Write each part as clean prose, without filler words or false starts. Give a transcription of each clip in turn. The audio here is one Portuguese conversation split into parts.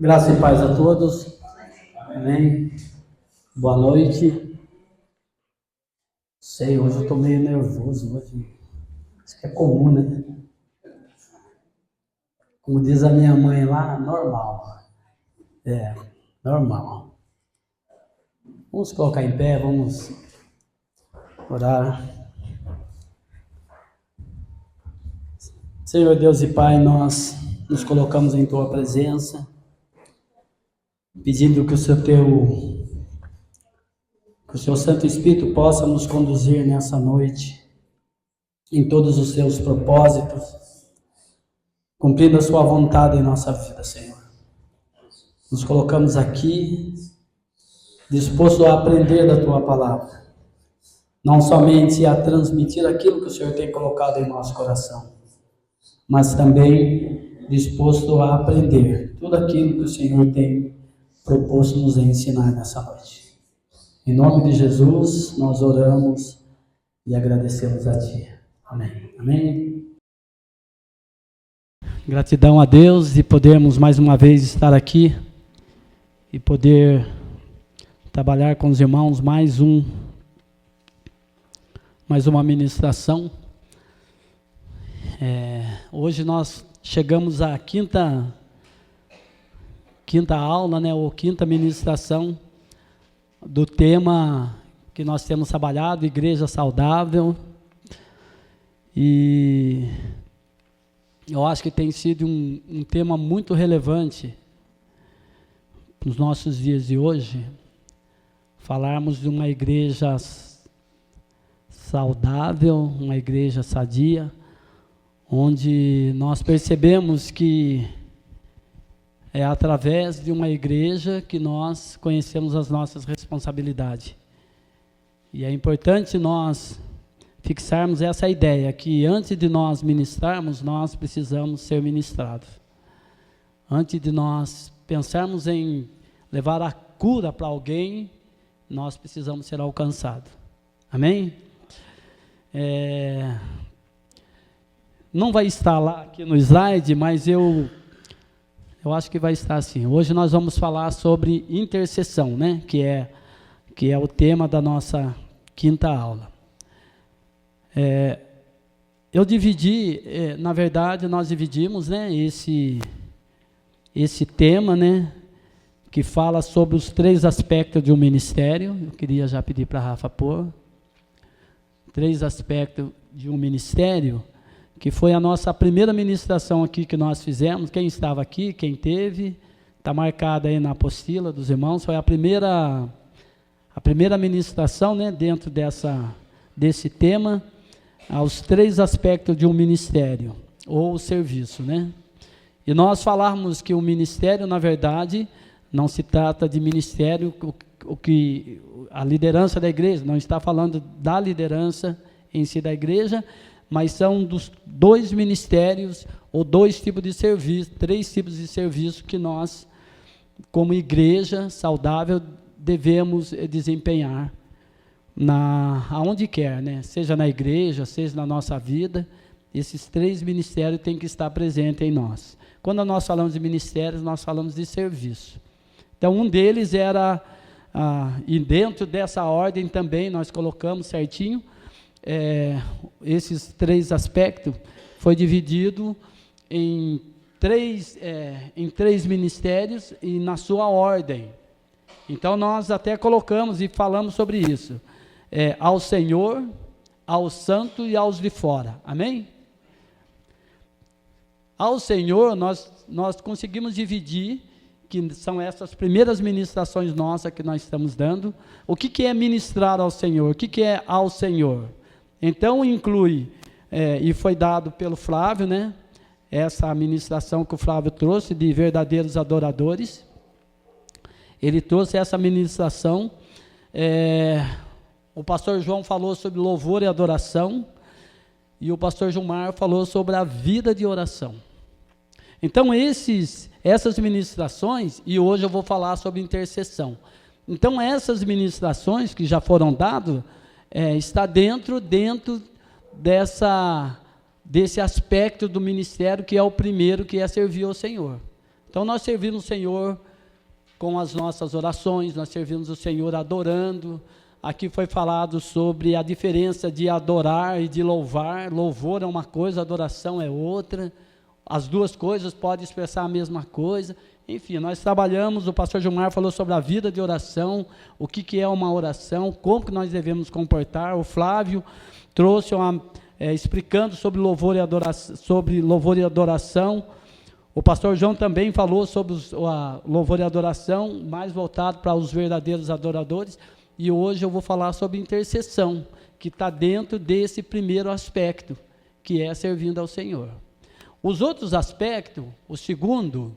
Graça e paz a todos. Amém. Boa noite. Sei, hoje eu estou meio nervoso. Isso é comum, né? Como diz a minha mãe lá, normal. Normal. Vamos colocar em pé, vamos orar. Senhor Deus e Pai, nós nos colocamos em Tua presença, pedindo que o Seu Santo Espírito possa nos conduzir nessa noite, em todos os Seus propósitos, cumprindo a Sua vontade em nossa vida, Senhor. Nos colocamos aqui, disposto a aprender da Tua Palavra, não somente a transmitir aquilo que o Senhor tem colocado em nosso coração, mas também disposto a aprender tudo aquilo que o Senhor tem proposto nos ensinar nessa noite. Em nome de Jesus, nós oramos e agradecemos a Ti. Amém. Amém. Gratidão a Deus de podermos mais uma vez estar aqui e poder trabalhar com os irmãos mais uma ministração. Hoje nós chegamos à quinta aula, né, ou quinta ministração do tema que nós temos trabalhado, Igreja Saudável, e eu acho que tem sido um tema muito relevante para os nossos dias de hoje, falarmos de uma igreja saudável, uma igreja sadia, onde nós percebemos que é através de uma igreja que nós conhecemos as nossas responsabilidades. E é importante nós fixarmos essa ideia, que antes de nós ministrarmos, nós precisamos ser ministrados. Antes de nós pensarmos em levar a cura para alguém, nós precisamos ser alcançados. Amém? Não vai estar lá aqui no slide, mas eu acho que vai estar assim. Hoje nós vamos falar sobre intercessão, né? Que é o tema da nossa quinta aula. Eu dividi, na verdade, nós dividimos, né, esse tema, né, que fala sobre os 3 aspectos de um ministério. Eu queria já pedir para a Rafa pôr. 3 aspectos de um ministério, que foi a nossa primeira ministração aqui que nós fizemos. Quem estava aqui, quem teve, está marcada aí na apostila dos irmãos, foi a primeira ministração, né, dentro desse tema, aos 3 aspectos de um ministério, ou serviço, né? E nós falarmos que o ministério, na verdade, não se trata de ministério, a liderança da igreja, não está falando da liderança em si da igreja, mas são dos 2 ministérios, ou 2 tipos de serviço, 3 tipos de serviço que nós, como igreja saudável, devemos desempenhar aonde quer, né? Seja na igreja, seja na nossa vida, esses 3 ministérios têm que estar presentes em nós. Quando nós falamos de ministérios, nós falamos de serviço. Então, um deles era, e dentro dessa ordem também, nós colocamos certinho, esses 3 aspectos, foi dividido em 3 ministérios e na sua ordem. Então, nós até colocamos e falamos sobre isso. Ao Senhor, ao Santo e aos de fora. Amém? Ao Senhor, nós conseguimos dividir, que são essas primeiras ministrações nossas que nós estamos dando. O que é ministrar ao Senhor? O que é ao Senhor? Então, inclui, e foi dado pelo Flávio, né? Essa ministração que o Flávio trouxe, de verdadeiros adoradores. Ele trouxe essa ministração. O pastor João falou sobre louvor e adoração, e o pastor Gilmar falou sobre a vida de oração. Então, essas ministrações, e hoje eu vou falar sobre intercessão. Então, essas ministrações que já foram dadas, está dentro desse aspecto do ministério, que é o primeiro, que é servir ao Senhor. Então nós servimos o Senhor com as nossas orações, nós servimos o Senhor adorando. Aqui foi falado sobre a diferença de adorar e de louvar. Louvor é uma coisa, adoração é outra. As duas coisas podem expressar a mesma coisa. Enfim, nós trabalhamos, o pastor Gilmar falou sobre a vida de oração, o que é uma oração, como que nós devemos comportar. O Flávio trouxe explicando sobre louvor e adoração. O pastor João também falou sobre a louvor e adoração, mais voltado para os verdadeiros adoradores. E hoje eu vou falar sobre intercessão, que está dentro desse primeiro aspecto, que é servindo ao Senhor. Os outros aspectos, o segundo,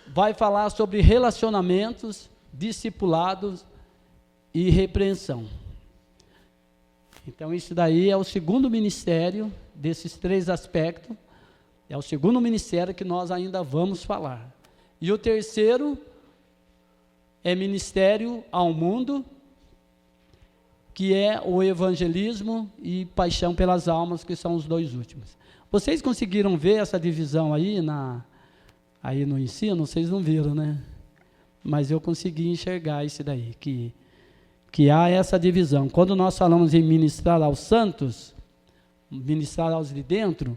vai falar sobre relacionamentos, discipulados e repreensão. Então, isso daí é o segundo ministério desses três aspectos. É o segundo ministério que nós ainda vamos falar. E o terceiro é ministério ao mundo, que é o evangelismo e paixão pelas almas, que são os dois últimos. Vocês conseguiram ver essa divisão aí no ensino? Vocês não viram, né? Mas eu consegui enxergar isso daí, que há essa divisão. Quando nós falamos em ministrar aos santos, ministrar aos de dentro,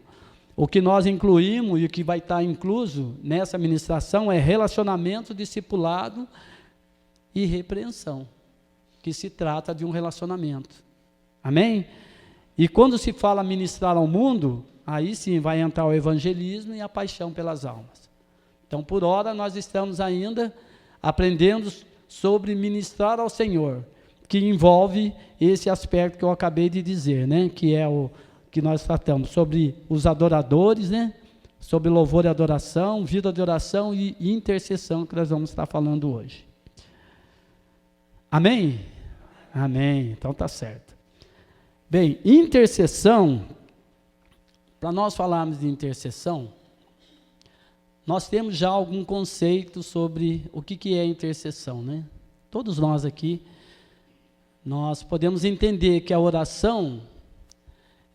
o que nós incluímos e o que vai estar incluso nessa ministração é relacionamento, discipulado e repreensão, que se trata de um relacionamento. Amém? E quando se fala ministrar ao mundo, aí sim vai entrar o evangelismo e a paixão pelas almas. Então, por hora, nós estamos ainda aprendendo sobre ministrar ao Senhor, que envolve esse aspecto que eu acabei de dizer, né? Que é o que nós tratamos, sobre os adoradores, né? Sobre louvor e adoração, vida de oração e intercessão, que nós vamos estar falando hoje. Amém? Amém, então tá certo. Bem, intercessão, para nós falarmos de intercessão, nós temos já algum conceito sobre o que é intercessão, né? Todos nós aqui, nós podemos entender que a oração,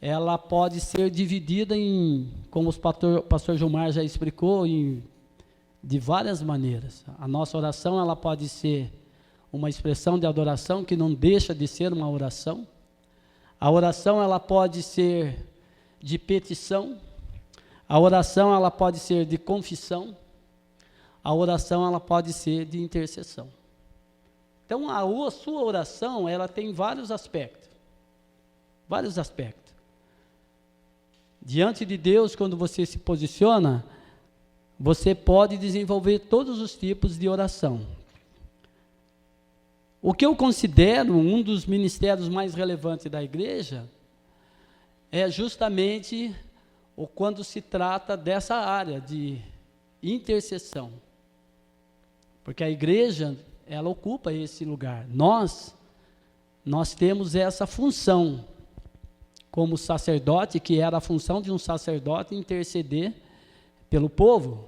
ela pode ser dividida em, como o pastor Gilmar já explicou, de várias maneiras. A nossa oração, ela pode ser uma expressão de adoração, que não deixa de ser uma oração. A oração, ela pode ser de petição. A oração, ela pode ser de confissão. A oração, ela pode ser de intercessão. Então, a sua oração, ela tem vários aspectos. Vários aspectos. Diante de Deus, quando você se posiciona, você pode desenvolver todos os tipos de oração. O que eu considero um dos ministérios mais relevantes da igreja é justamente quando se trata dessa área de intercessão. Porque a igreja, ela ocupa esse lugar. Nós temos essa função como sacerdote, que era a função de um sacerdote interceder pelo povo.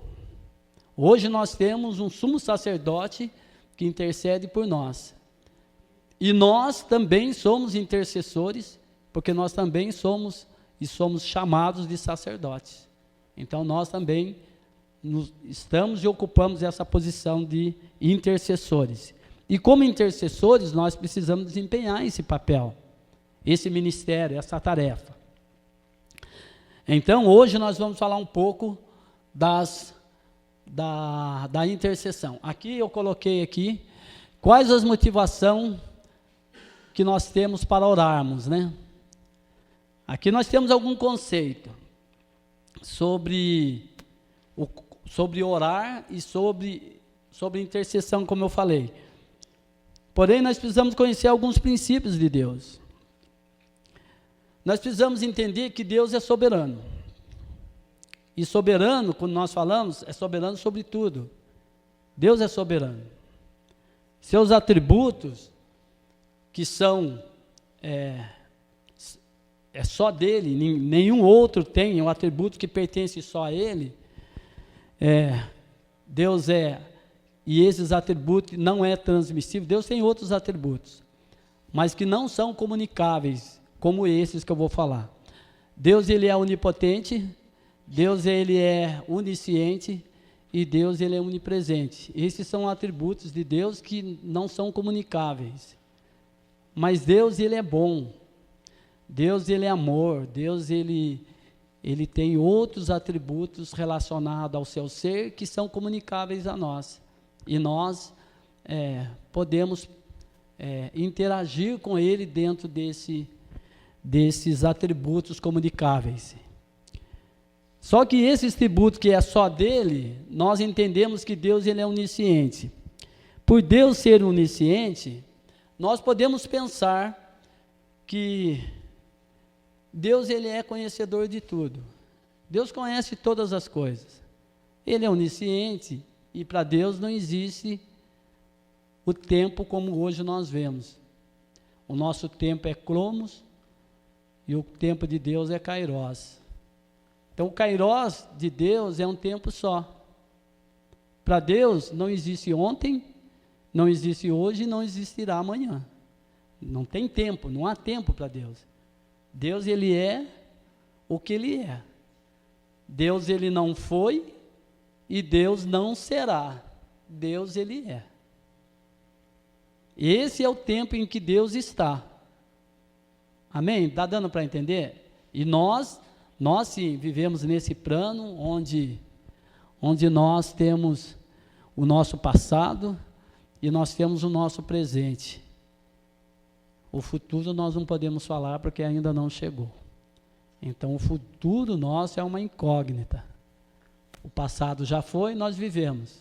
Hoje nós temos um sumo sacerdote que intercede por nós. E nós também somos intercessores, porque nós também somos chamados de sacerdotes. Então nós também estamos e ocupamos essa posição de intercessores. E como intercessores, nós precisamos desempenhar esse papel, esse ministério, essa tarefa. Então, hoje nós vamos falar um pouco da intercessão. Aqui eu coloquei quais as motivações que nós temos para orarmos, né? Aqui nós temos algum conceito sobre orar e sobre intercessão, como eu falei. Porém, nós precisamos conhecer alguns princípios de Deus. Nós precisamos entender que Deus é soberano. E soberano, quando nós falamos, é soberano sobre tudo. Deus é soberano. Seus atributos, que são só dele, nenhum outro tem um atributo que pertence só a ele. Deus e esses atributos não é transmissível. Deus tem outros atributos, mas que não são comunicáveis, como esses que eu vou falar. Deus, ele é onipotente, Deus, ele é onisciente, e Deus ele é onipresente. Esses são atributos de Deus que não são comunicáveis. Mas Deus ele é bom. Deus ele é amor. Deus ele tem outros atributos relacionados ao seu ser que são comunicáveis a nós. E nós podemos interagir com ele dentro desses atributos comunicáveis. Só que esse atributo que é só dele, nós entendemos que Deus ele é onisciente. Por Deus ser onisciente, nós podemos pensar que Deus ele é conhecedor de tudo. Deus conhece todas as coisas. Ele é onisciente e para Deus não existe o tempo como hoje nós vemos. O nosso tempo é cromos e o tempo de Deus é kairós. Então, o kairós de Deus é um tempo só. Para Deus, não existe ontem, não existe hoje e não existirá amanhã. Não tem tempo, não há tempo para Deus. Deus, ele é o que ele é. Deus, ele não foi e Deus não será. Deus, ele é. Esse é o tempo em que Deus está. Amém? Está dando para entender? E nós sim, vivemos nesse plano onde nós temos o nosso passado e nós temos o nosso presente. O futuro nós não podemos falar porque ainda não chegou. Então, o futuro nosso é uma incógnita. O passado já foi, nós vivemos.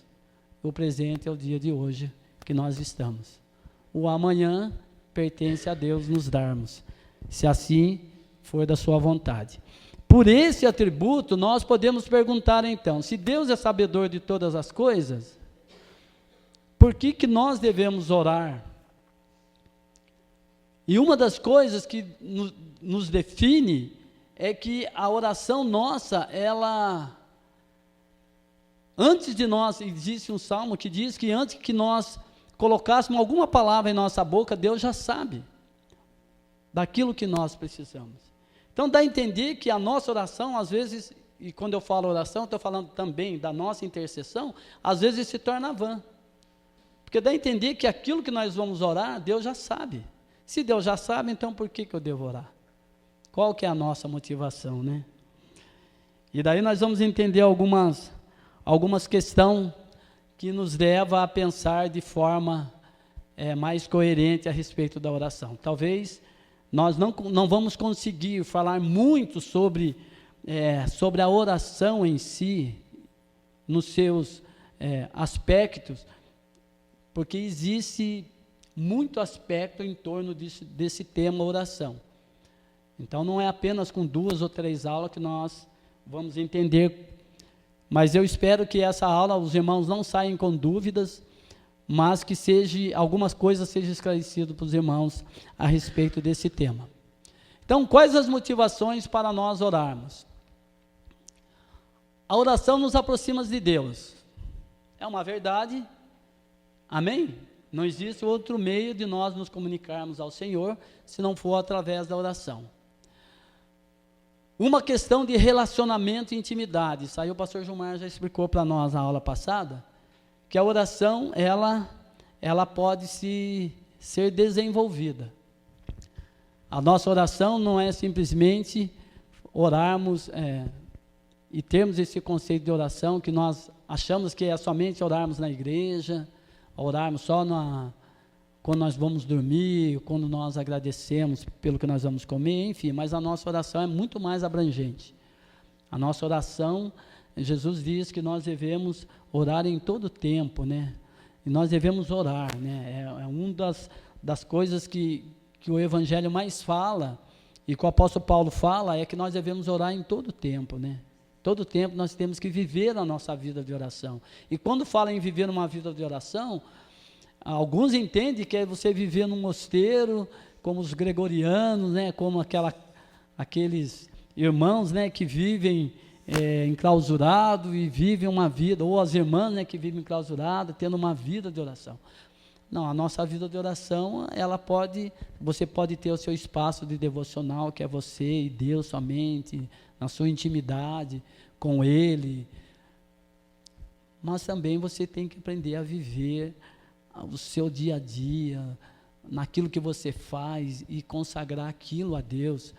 O presente é o dia de hoje que nós estamos. O amanhã pertence a Deus nos darmos, se assim for da sua vontade. Por esse atributo, nós podemos perguntar então, se Deus é sabedor de todas as coisas, por que nós devemos orar? E uma das coisas que nos define é que a oração nossa, antes de nós, existe um salmo que diz que antes que nós colocássemos alguma palavra em nossa boca, Deus já sabe daquilo que nós precisamos. Então, dá a entender que a nossa oração, às vezes, e quando eu falo oração, estou falando também da nossa intercessão, às vezes se torna vã. Porque dá a entender que aquilo que nós vamos orar, Deus já sabe. Se Deus já sabe, então por que eu devo orar? Qual que é a nossa motivação, né? E daí nós vamos entender algumas questões que nos levam a pensar de forma mais coerente a respeito da oração. Talvez nós não vamos conseguir falar muito sobre a oração em si, nos seus aspectos, porque existe muito aspecto em torno desse tema oração. Então, não é apenas com 2 ou 3 aulas que nós vamos entender, mas eu espero que essa aula, os irmãos não saiam com dúvidas, mas que algumas coisas sejam esclarecidas para os irmãos a respeito desse tema. Então, quais as motivações para nós orarmos? A oração nos aproxima de Deus. É uma verdade. Amém? Não existe outro meio de nós nos comunicarmos ao Senhor, se não for através da oração. Uma questão de relacionamento e intimidade. Isso aí o pastor Gilmar já explicou para nós na aula passada, que a oração, ela pode ser desenvolvida. A nossa oração não é simplesmente orarmos e termos esse conceito de oração que nós achamos que é somente orarmos na igreja, orarmos só quando nós vamos dormir, quando nós agradecemos pelo que nós vamos comer, enfim, mas a nossa oração é muito mais abrangente. A nossa oração, Jesus diz que nós devemos orar em todo tempo, né? E nós devemos orar, né? É uma das coisas que o Evangelho mais fala, e que o apóstolo Paulo fala, é que nós devemos orar em todo tempo, né? Todo tempo nós temos que viver a nossa vida de oração. E quando fala em viver uma vida de oração, alguns entendem que é você viver num mosteiro, como os gregorianos, né? Como aqueles irmãos, né? Que vivem enclausurado e vivem uma vida, ou as irmãs, né? Que vivem enclausurado, tendo uma vida de oração. Não, a nossa vida de oração, você pode ter o seu espaço de devocional, que é você e Deus somente, na sua intimidade com Ele. mas também você tem que aprender a viver o seu dia a dia, naquilo que você faz, e consagrar aquilo a Deus,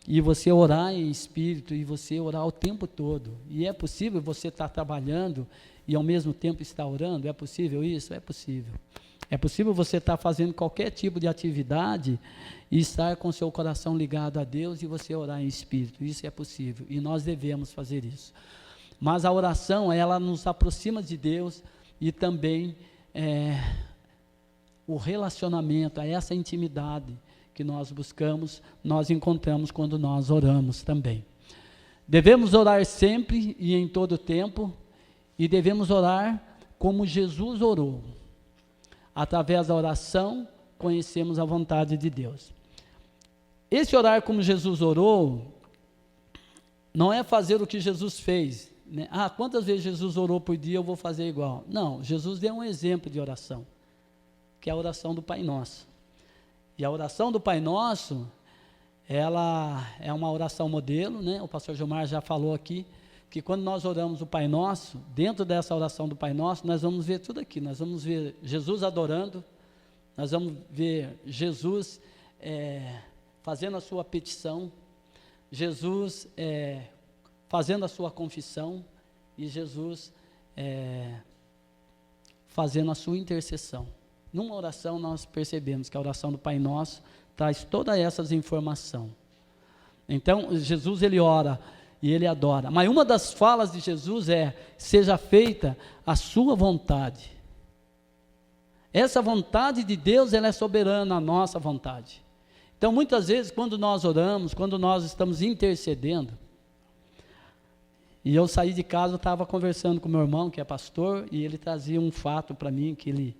e você orar em espírito, e você orar o tempo todo. E é possível você estar trabalhando e ao mesmo tempo estar orando? É possível isso? É possível. É possível você estar fazendo qualquer tipo de atividade e estar com seu coração ligado a Deus e você orar em espírito. Isso é possível e nós devemos fazer isso. Mas a oração, ela nos aproxima de Deus, e também o relacionamento, essa intimidade que nós buscamos, nós encontramos quando nós oramos também. Devemos orar sempre e em todo tempo, e devemos orar como Jesus orou. Através da oração, conhecemos a vontade de Deus. Esse orar como Jesus orou, não é fazer o que Jesus fez, né? Quantas vezes Jesus orou por dia, eu vou fazer igual. Não, Jesus deu um exemplo de oração, que é a oração do Pai Nosso. E a oração do Pai Nosso, ela é uma oração modelo, né? O pastor Gilmar já falou aqui, que quando nós oramos o Pai Nosso, dentro dessa oração do Pai Nosso, nós vamos ver tudo aqui. Nós vamos ver Jesus adorando, nós vamos ver Jesus fazendo a sua petição, Jesus fazendo a sua confissão, e Jesus fazendo a sua intercessão. Numa oração nós percebemos que a oração do Pai Nosso traz todas essas informações. Então Jesus, ele ora e ele adora, mas uma das falas de Jesus é: seja feita a sua vontade. Essa vontade de Deus, ela é soberana à nossa vontade. Então muitas vezes quando nós oramos, quando nós estamos intercedendo, e eu saí de casa, eu estava conversando com meu irmão que é pastor, e ele trazia um fato para mim, que ele,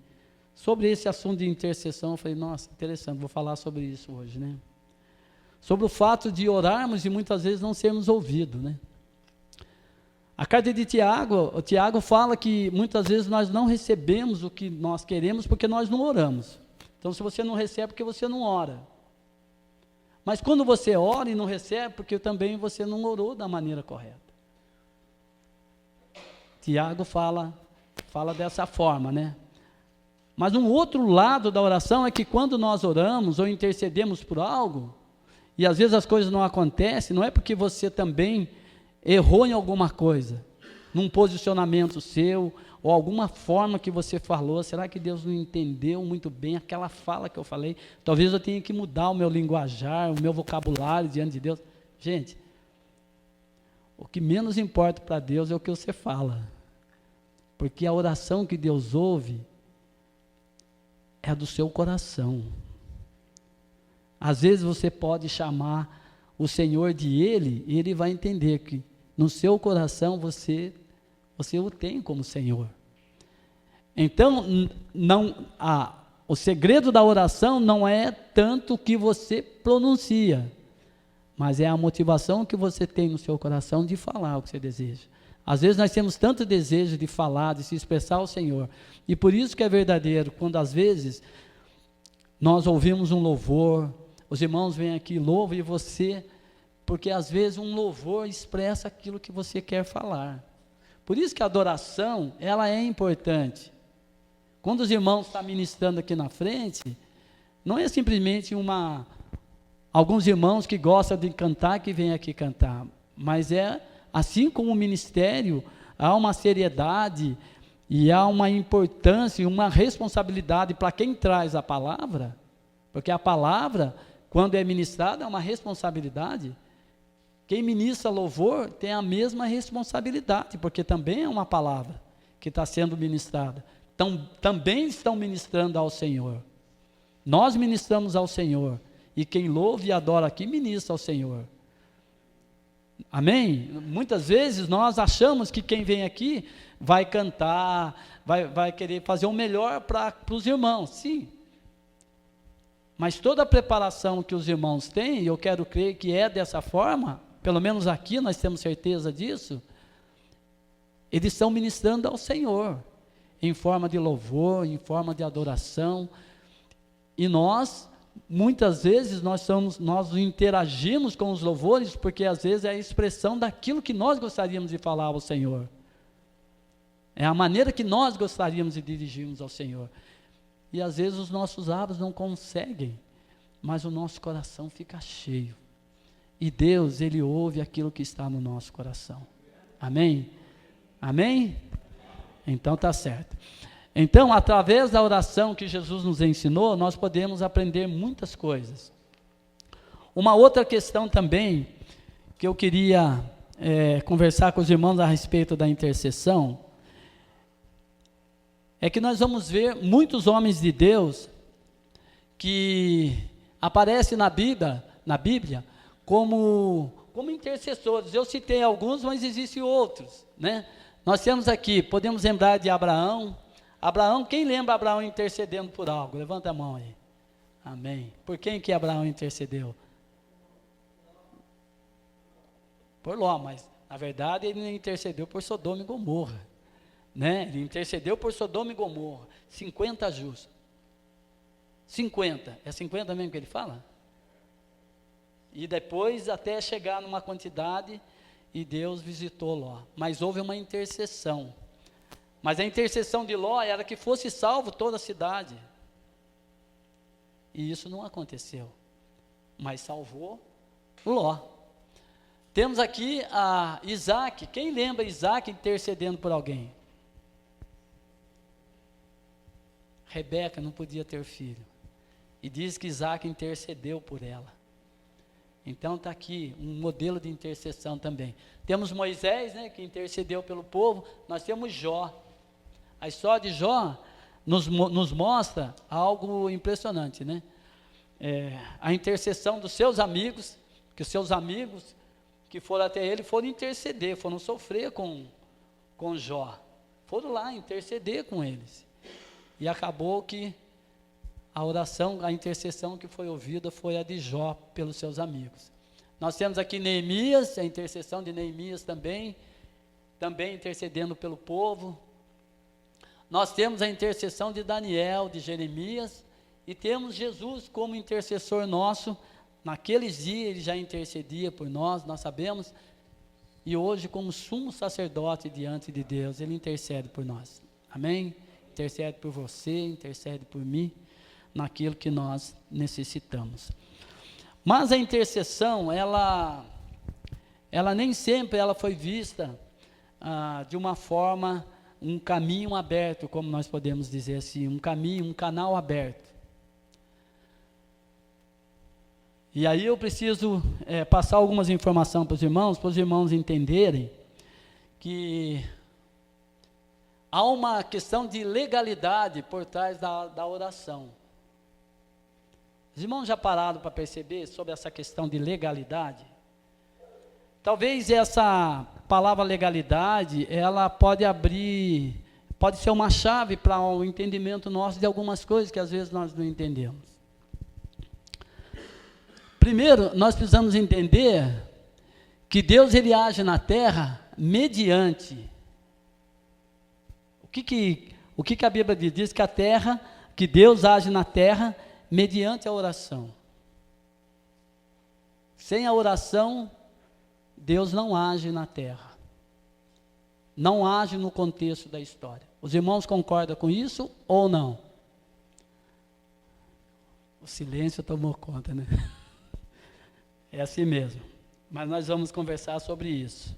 sobre esse assunto de intercessão, eu falei: nossa, interessante, vou falar sobre isso hoje, né? Sobre o fato de orarmos e muitas vezes não sermos ouvidos, né? A carta de Tiago, o Tiago fala que muitas vezes nós não recebemos o que nós queremos porque nós não oramos. Então, se você não recebe, é porque você não ora. Mas quando você ora e não recebe, porque também você não orou da maneira correta. Tiago fala dessa forma, né? Mas um outro lado da oração é que quando nós oramos ou intercedemos por algo, e às vezes as coisas não acontecem, não é porque você também errou em alguma coisa, num posicionamento seu, ou alguma forma que você falou. Será que Deus não entendeu muito bem aquela fala que eu falei? Talvez eu tenha que mudar o meu linguajar, o meu vocabulário diante de Deus. Gente, o que menos importa para Deus é o que você fala, porque a oração que Deus ouve é do seu coração. Às vezes você pode chamar o Senhor de Ele, e Ele vai entender que no seu coração você o tem como Senhor. Então, o segredo da oração não é tanto o que você pronuncia, mas é a motivação que você tem no seu coração de falar o que você deseja. Às vezes nós temos tanto desejo de falar, de se expressar ao Senhor, e por isso que é verdadeiro, quando às vezes nós ouvimos um louvor, os irmãos vêm aqui, louvam, e você, porque às vezes um louvor expressa aquilo que você quer falar. Por isso que a adoração, ela é importante. Quando os irmãos estão ministrando aqui na frente, não é simplesmente alguns irmãos que gostam de cantar, que vêm aqui cantar, mas é, assim como o ministério, há uma seriedade, e há uma importância, uma responsabilidade para quem traz a palavra, porque a palavra, quando é ministrada, é uma responsabilidade. Quem ministra louvor tem a mesma responsabilidade, porque também é uma palavra que está sendo ministrada. Então, também estão ministrando ao Senhor. Nós ministramos ao Senhor, e quem louva e adora aqui, ministra ao Senhor. Amém? Muitas vezes nós achamos que quem vem aqui vai cantar, vai querer fazer o melhor para os irmãos. Sim. Mas toda a preparação que os irmãos têm, e eu quero crer que é dessa forma, pelo menos aqui nós temos certeza disso, eles estão ministrando ao Senhor, em forma de louvor, em forma de adoração, e nós, muitas vezes, nós interagimos com os louvores, porque às vezes é a expressão daquilo que nós gostaríamos de falar ao Senhor. É a maneira que nós gostaríamos de dirigirmos ao Senhor. E às vezes os nossos lábios não conseguem, mas o nosso coração fica cheio. E Deus, Ele ouve aquilo que está no nosso coração. Amém? Amém? Então está certo. Então, através da oração que Jesus nos ensinou, nós podemos aprender muitas coisas. Uma outra questão também, que eu queria conversar com os irmãos a respeito da intercessão, é que nós vamos ver muitos homens de Deus que aparecem na Bíblia como intercessores. Eu citei alguns, mas existem outros, né? Nós temos aqui, podemos lembrar de Abraão. Abraão, quem lembra Abraão intercedendo por algo? Levanta a mão aí. Amém. Por quem que Abraão intercedeu? Por Ló, mas na verdade ele intercedeu por Sodoma e Gomorra, né? Ele intercedeu por Sodoma e Gomorra, 50 justos. 50, é 50 mesmo que ele fala? E depois até chegar numa quantidade, e Deus visitou Ló, mas houve uma intercessão. Mas a intercessão de Ló era que fosse salvo toda a cidade. E isso não aconteceu. Mas salvou Ló. Temos aqui a Isaac. Quem lembra Isaac intercedendo por alguém? Rebeca não podia ter filho. E diz que Isaac intercedeu por ela. Então está aqui um modelo de intercessão também. Temos Moisés, né, que intercedeu pelo povo. Nós temos Jó. A história de Jó nos mostra algo impressionante, né? A intercessão dos seus amigos, que os seus amigos que foram até ele foram interceder, foram sofrer com Jó. Foram lá interceder com eles. E acabou que a oração, a intercessão que foi ouvida foi a de Jó pelos seus amigos. Nós temos aqui Neemias, a intercessão de Neemias também intercedendo pelo povo. Nós temos a intercessão de Daniel, de Jeremias, e temos Jesus como intercessor nosso. Naqueles dias ele já intercedia por nós, nós sabemos, e hoje como sumo sacerdote diante de Deus, ele intercede por nós. Amém? Intercede por você, intercede por mim, naquilo que nós necessitamos. Mas a intercessão, ela nem sempre ela foi vista de uma forma, um caminho aberto, como nós podemos dizer assim, um canal aberto. E aí eu preciso passar algumas informações para os irmãos entenderem que há uma questão de legalidade por trás da oração. Os irmãos já pararam para perceber sobre essa questão de legalidade? Talvez essa palavra legalidade, ela pode ser uma chave para o entendimento nosso de algumas coisas que às vezes nós não entendemos. Primeiro, nós precisamos entender que Deus ele age na terra mediante. O que a Bíblia diz? Diz que Deus age na terra mediante a oração. Sem a oração, Deus não age na terra. Não age no contexto da história. Os irmãos concordam com isso ou não? O silêncio tomou conta, né? É assim mesmo. Mas nós vamos conversar sobre isso.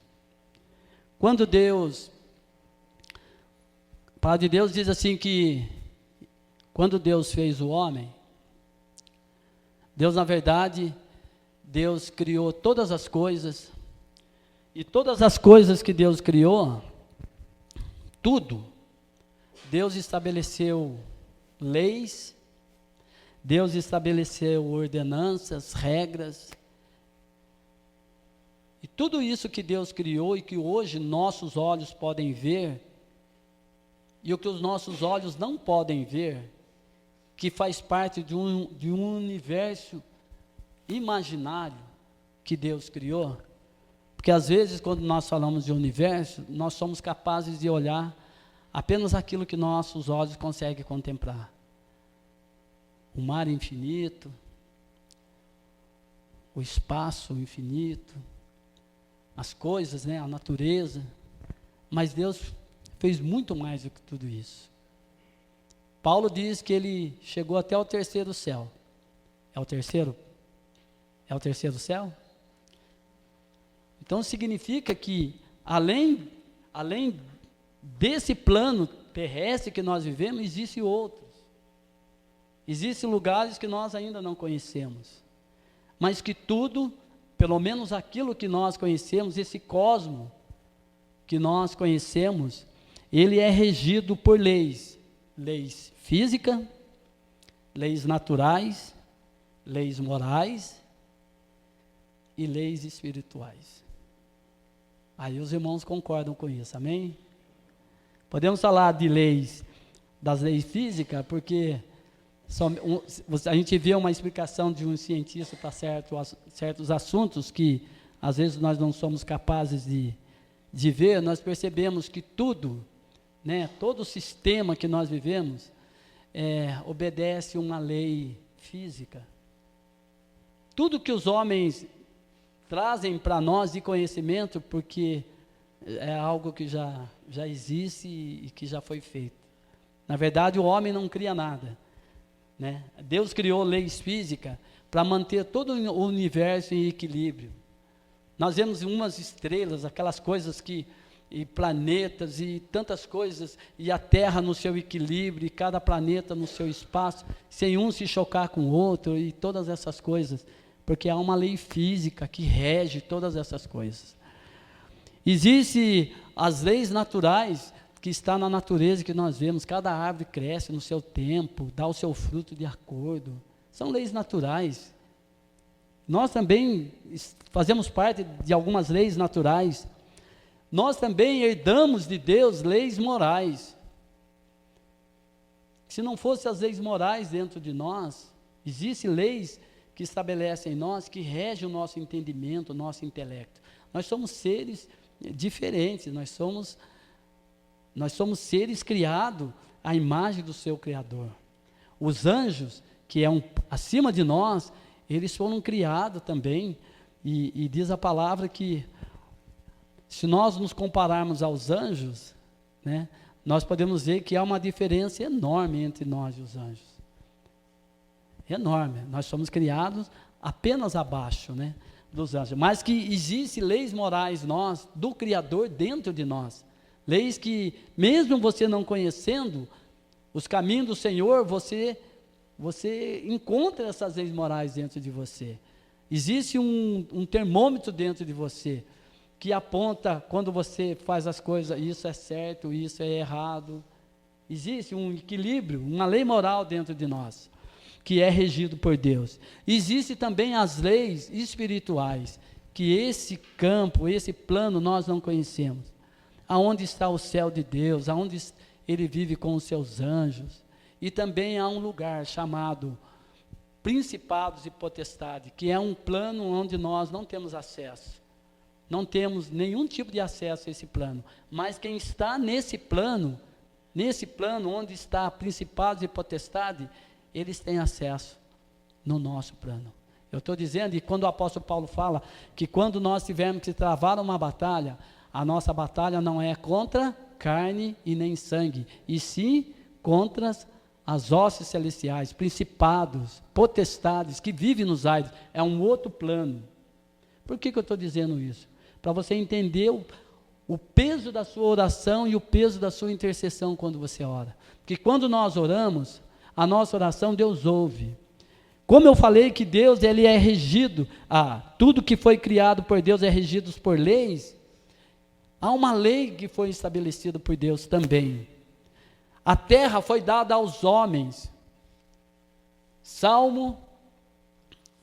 Quando a palavra de Deus diz assim que, quando Deus fez o homem, Deus, na verdade, Deus criou todas as coisas, e todas as coisas que Deus criou, tudo, Deus estabeleceu leis, Deus estabeleceu ordenanças, regras, e tudo isso que Deus criou e que hoje nossos olhos podem ver, e o que os nossos olhos não podem ver, que faz parte de um universo imaginário que Deus criou, porque às vezes quando nós falamos de universo, nós somos capazes de olhar apenas aquilo que nossos olhos conseguem contemplar. O mar infinito, o espaço infinito, as coisas, né, a natureza, mas Deus fez muito mais do que tudo isso. Paulo diz que ele chegou até o terceiro céu. É o terceiro? É o terceiro céu? Então significa que além desse plano terrestre que nós vivemos, existem outros. Existem lugares que nós ainda não conhecemos. Mas que tudo, pelo menos aquilo que nós conhecemos, esse cosmo que nós conhecemos, ele é regido por leis. Leis físicas, leis naturais, leis morais e leis espirituais. Aí os irmãos concordam com isso, amém? Podemos falar de leis, das leis físicas, porque a gente vê uma explicação de um cientista para certos assuntos que às vezes nós não somos capazes de ver. Nós percebemos que tudo, né, todo o sistema que nós vivemos obedece uma lei física. Tudo que os homens trazem para nós de conhecimento, porque é algo que já existe e que já foi feito. Na verdade, o homem não cria nada, né? Deus criou leis físicas para manter todo o universo em equilíbrio. Nós vemos umas estrelas, aquelas coisas e planetas e tantas coisas, e a Terra no seu equilíbrio, e cada planeta no seu espaço, sem um se chocar com o outro, e todas essas coisas, porque há uma lei física que rege todas essas coisas. Existem as leis naturais que estão na natureza que nós vemos, cada árvore cresce no seu tempo, dá o seu fruto de acordo, são leis naturais. Nós também fazemos parte de algumas leis naturais. Nós também herdamos de Deus leis morais. Se não fossem as leis morais dentro de nós, existem leis que estabelecem em nós, que regem o nosso entendimento, o nosso intelecto. Nós somos seres diferentes, nós somos seres criados à imagem do seu Criador. Os anjos, que acima de nós, eles foram criados também, e diz a palavra que, se nós nos compararmos aos anjos, né, nós podemos ver que há uma diferença enorme entre nós e os anjos. Enorme. Nós somos criados apenas abaixo, né, dos anjos. Mas que existem leis morais do Criador dentro de nós. Leis que, mesmo você não conhecendo os caminhos do Senhor, você encontra essas leis morais dentro de você. Existe um termômetro dentro de você, que aponta quando você faz as coisas, isso é certo, isso é errado. Existe um equilíbrio, uma lei moral dentro de nós, que é regido por Deus. Existe também as leis espirituais, que esse campo, esse plano nós não conhecemos. Aonde está o céu de Deus, aonde ele vive com os seus anjos. E também há um lugar chamado Principados e Potestades, que é um plano onde nós não temos acesso. Não temos nenhum tipo de acesso a esse plano. Mas quem está nesse plano onde está Principados e Potestades, eles têm acesso no nosso plano. Eu estou dizendo, e quando o apóstolo Paulo fala, que quando nós tivermos que travar uma batalha, a nossa batalha não é contra carne e nem sangue, e sim contra as hostes celestiais, principados, potestades, que vivem nos aires. É um outro plano. Por que eu estou dizendo isso? Para você entender o peso da sua oração e o peso da sua intercessão quando você ora. Porque quando nós oramos, a nossa oração Deus ouve. Como eu falei que Deus ele é regido, tudo que foi criado por Deus é regido por leis, há uma lei que foi estabelecida por Deus também. A terra foi dada aos homens. Salmo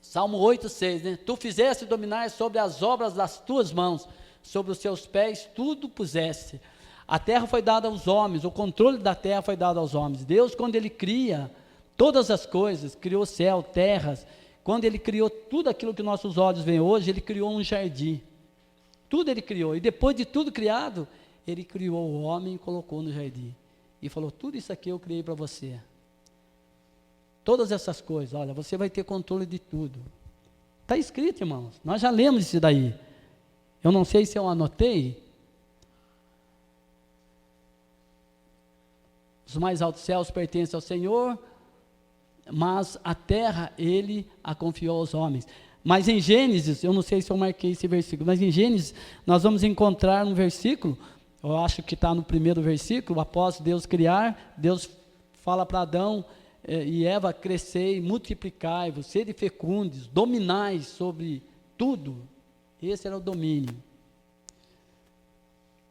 8:6, né? Tu fizeste dominar sobre as obras das tuas mãos, sobre os seus pés tudo puseste. A terra foi dada aos homens, o controle da terra foi dado aos homens. Deus, quando ele cria todas as coisas, criou céu, terras, quando ele criou tudo aquilo que nossos olhos veem hoje, ele criou um jardim. Tudo ele criou, e depois de tudo criado, ele criou o homem e colocou no jardim. E falou, tudo isso aqui eu criei para você. Todas essas coisas, olha, você vai ter controle de tudo. Está escrito, irmãos, nós já lemos isso daí. Eu não sei se eu anotei. os mais altos céus pertencem ao Senhor, mas a terra Ele a confiou aos homens. Mas em Gênesis, eu não sei se eu marquei esse versículo, mas em Gênesis nós vamos encontrar um versículo, eu acho que está no primeiro versículo, após Deus criar, Deus fala para Adão e Eva: crescei, multiplicai-vos, sede fecundes, dominai sobre tudo. Esse era o domínio.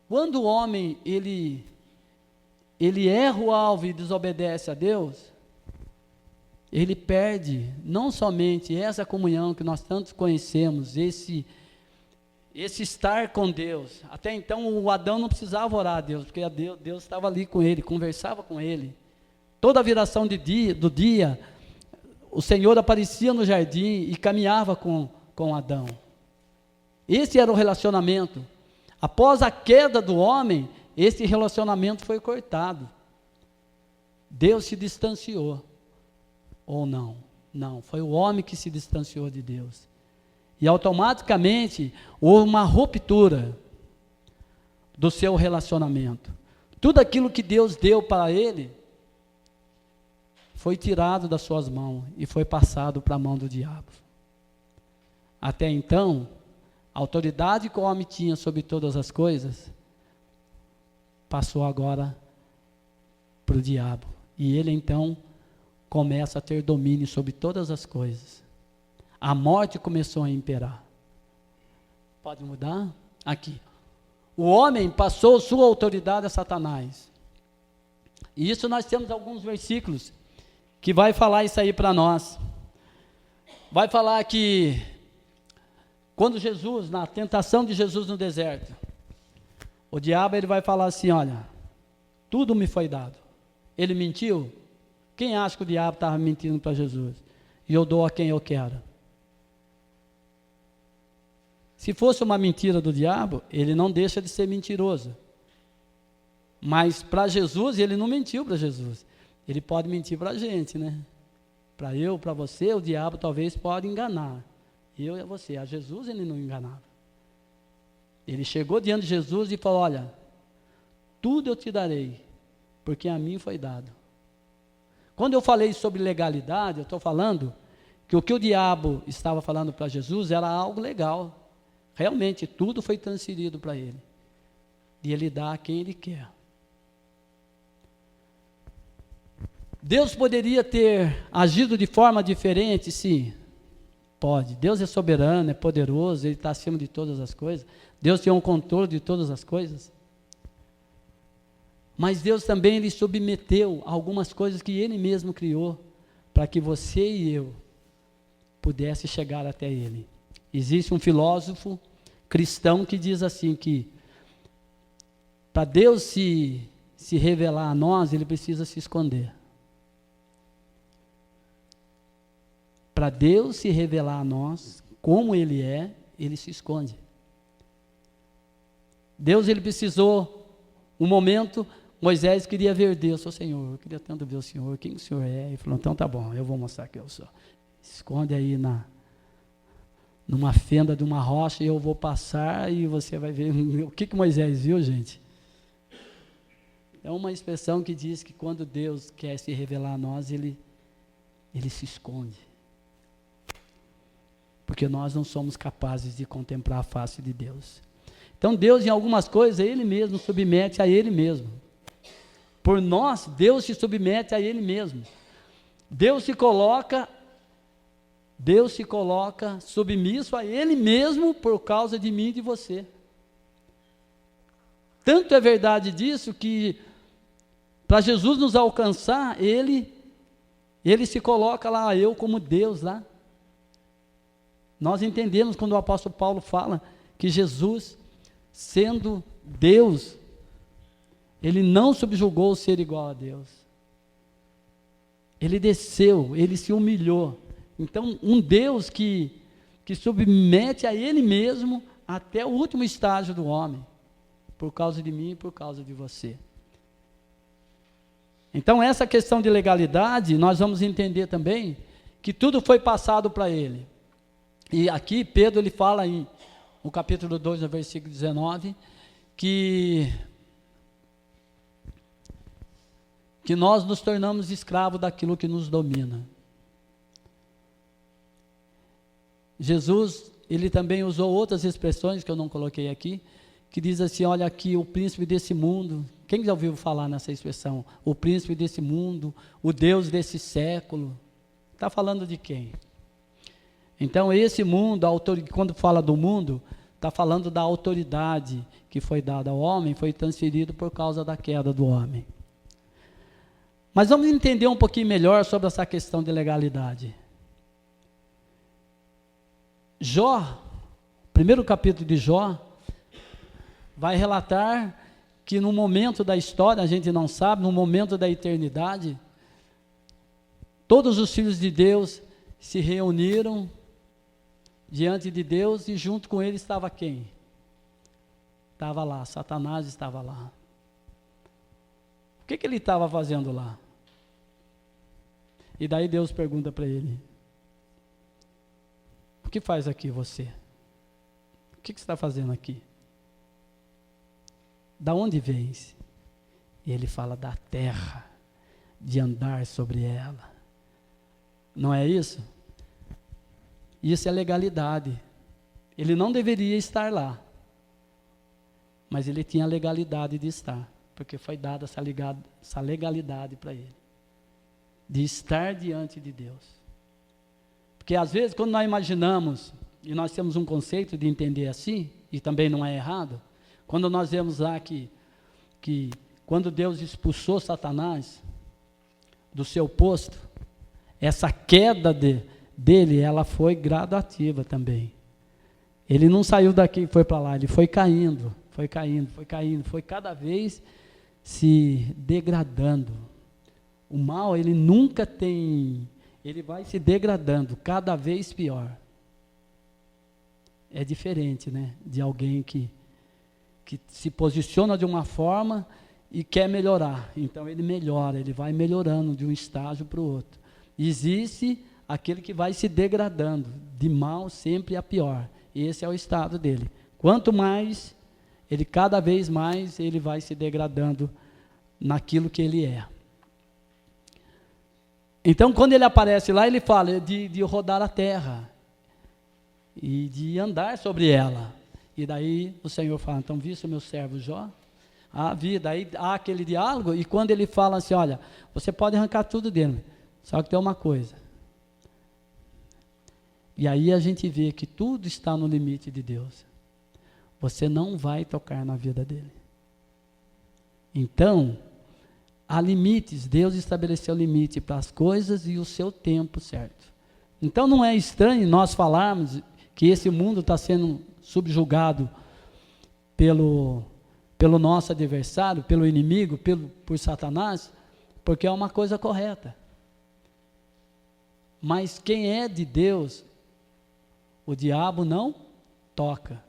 Quando o homem ele erra o alvo e desobedece a Deus, ele perde não somente essa comunhão que nós tantos conhecemos, esse estar com Deus. Até então o Adão não precisava orar a Deus, porque Deus estava ali com ele, conversava com ele. Toda a viração do dia, o Senhor aparecia no jardim e caminhava com Adão. Esse era o relacionamento. Após a queda do homem, esse relacionamento foi cortado. Deus se distanciou. Ou não? Não, foi o homem que se distanciou de Deus. E automaticamente houve uma ruptura do seu relacionamento. Tudo aquilo que Deus deu para ele foi tirado das suas mãos e foi passado para a mão do diabo. Até então, a autoridade que o homem tinha sobre todas as coisas passou agora para o diabo. E ele então começa a ter domínio sobre todas as coisas. A morte começou a imperar. Pode mudar? Aqui. O homem passou sua autoridade a Satanás. E isso nós temos alguns versículos que vai falar isso aí para nós. Vai falar que quando Jesus, na tentação de Jesus no deserto, o diabo ele vai falar assim: olha, tudo me foi dado. Ele mentiu? Quem acha que o diabo estava mentindo para Jesus? E eu dou a quem eu quero. Se fosse uma mentira do diabo, ele não deixa de ser mentiroso. Mas para Jesus, ele não mentiu para Jesus. Ele pode mentir para a gente, né? Para eu, para você, o diabo talvez pode enganar. Eu e você. A Jesus ele não enganava. Ele chegou diante de Jesus e falou: olha, tudo eu te darei, porque a mim foi dado. Quando eu falei sobre legalidade, eu estou falando que o diabo estava falando para Jesus era algo legal. Realmente, tudo foi transferido para ele. E ele dá a quem ele quer. Deus poderia ter agido de forma diferente? Sim, pode. Deus é soberano, é poderoso, Ele está acima de todas as coisas. Deus tem um controle de todas as coisas. Mas Deus também Ele submeteu algumas coisas que Ele mesmo criou, para que você e eu pudesse chegar até Ele. Existe um filósofo cristão que diz assim, que para Deus se revelar a nós, Ele precisa se esconder. Para Deus se revelar a nós, como Ele é, Ele se esconde. Deus, Ele precisou, um momento, Moisés queria ver Deus. Ô Senhor, eu queria tanto ver o Senhor, quem o Senhor é? Ele falou: então tá bom, eu vou mostrar que eu sou. Esconde aí numa fenda de uma rocha e eu vou passar e você vai ver. O que Moisés viu, gente? É uma expressão que diz que quando Deus quer se revelar a nós, Ele se esconde. Porque nós não somos capazes de contemplar a face de Deus. Então Deus, em algumas coisas, Ele mesmo submete a Ele mesmo. Por nós, Deus se submete a Ele mesmo. Deus se coloca submisso a Ele mesmo por causa de mim e de você. Tanto é verdade disso que para Jesus nos alcançar, Ele se coloca lá, eu como Deus lá. Nós entendemos quando o apóstolo Paulo fala que Jesus, sendo Deus, Ele não subjugou o ser igual a Deus. Ele desceu, Ele se humilhou. Então, um Deus que submete a Ele mesmo até o último estágio do homem, por causa de mim e por causa de você. Então, essa questão de legalidade, nós vamos entender também que tudo foi passado para Ele. E aqui Pedro ele fala no capítulo 2, no versículo 19, que que nós nos tornamos escravos daquilo que nos domina. Jesus, ele também usou outras expressões que eu não coloquei aqui, que diz assim, olha aqui, o príncipe desse mundo. Quem já ouviu falar nessa expressão? O príncipe desse mundo, o Deus desse século. Está falando de quem? Então, esse mundo, quando fala do mundo, está falando da autoridade que foi dada ao homem, foi transferido por causa da queda do homem. Mas vamos entender um pouquinho melhor sobre essa questão de legalidade. Jó, primeiro capítulo de Jó, vai relatar que no momento da história, a gente não sabe, no momento da eternidade, todos os filhos de Deus se reuniram diante de Deus e junto com ele estava quem? Estava lá, Satanás estava lá. O que ele estava fazendo lá? E daí Deus pergunta para ele, o que faz aqui você? O que você está fazendo aqui? Da onde vens? E ele fala da terra, de andar sobre ela. Não é isso? Isso é legalidade. Ele não deveria estar lá, mas ele tinha a legalidade de estar, porque foi dada essa legalidade para ele, de estar diante de Deus. Porque às vezes quando nós imaginamos, e nós temos um conceito de entender assim, e também não é errado, quando nós vemos lá que quando Deus expulsou Satanás do seu posto, essa queda dele, ela foi gradativa também. Ele não saiu daqui e foi para lá, ele foi caindo, foi cada vez se degradando. O mal, ele nunca tem, ele vai se degradando, cada vez pior. É diferente, né, de alguém que se posiciona de uma forma e quer melhorar. Então ele melhora, ele vai melhorando de um estágio para o outro. Existe aquele que vai se degradando, de mal sempre a pior. Esse é o estado dele. Quanto mais, cada vez mais, ele vai se degradando naquilo que ele é. Então, quando ele aparece lá, ele fala de rodar a terra e de andar sobre ela. E daí o Senhor fala, então, viste o meu servo Jó? Daí há aquele diálogo, e quando ele fala assim, olha, você pode arrancar tudo dele, só que tem uma coisa. E aí a gente vê que tudo está no limite de Deus. Você não vai tocar na vida dele. Então, há limites, Deus estabeleceu limite para as coisas e o seu tempo certo. Então não é estranho nós falarmos que esse mundo está sendo subjugado pelo nosso adversário, pelo inimigo, por Satanás, porque é uma coisa correta. Mas quem é de Deus, o diabo não toca.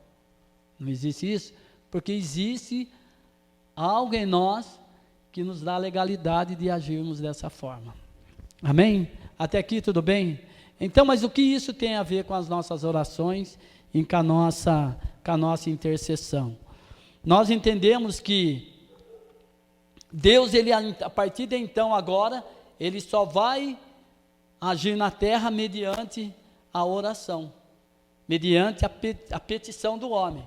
Não existe isso, porque existe algo em nós que nos dá a legalidade de agirmos dessa forma. Amém? Até aqui tudo bem? Então, mas o que isso tem a ver com as nossas orações e com a nossa intercessão? Nós entendemos que Deus, ele, a partir de então, agora, ele só vai agir na terra mediante a oração, mediante a petição do homem.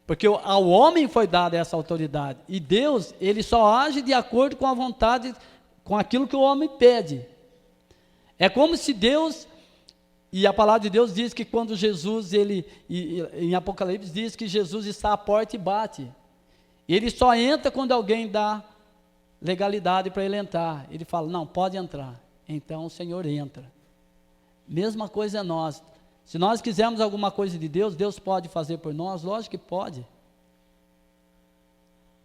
Porque ao homem foi dada essa autoridade. E Deus, ele só age de acordo com a vontade, com aquilo que o homem pede. É como se Deus, e a palavra de Deus diz que quando Jesus, em Apocalipse diz que Jesus está à porta e bate. Ele só entra quando alguém dá legalidade para ele entrar. Ele fala, não, pode entrar. Então o Senhor entra. Mesma coisa é nós. Se nós quisermos alguma coisa de Deus, Deus pode fazer por nós? Lógico que pode.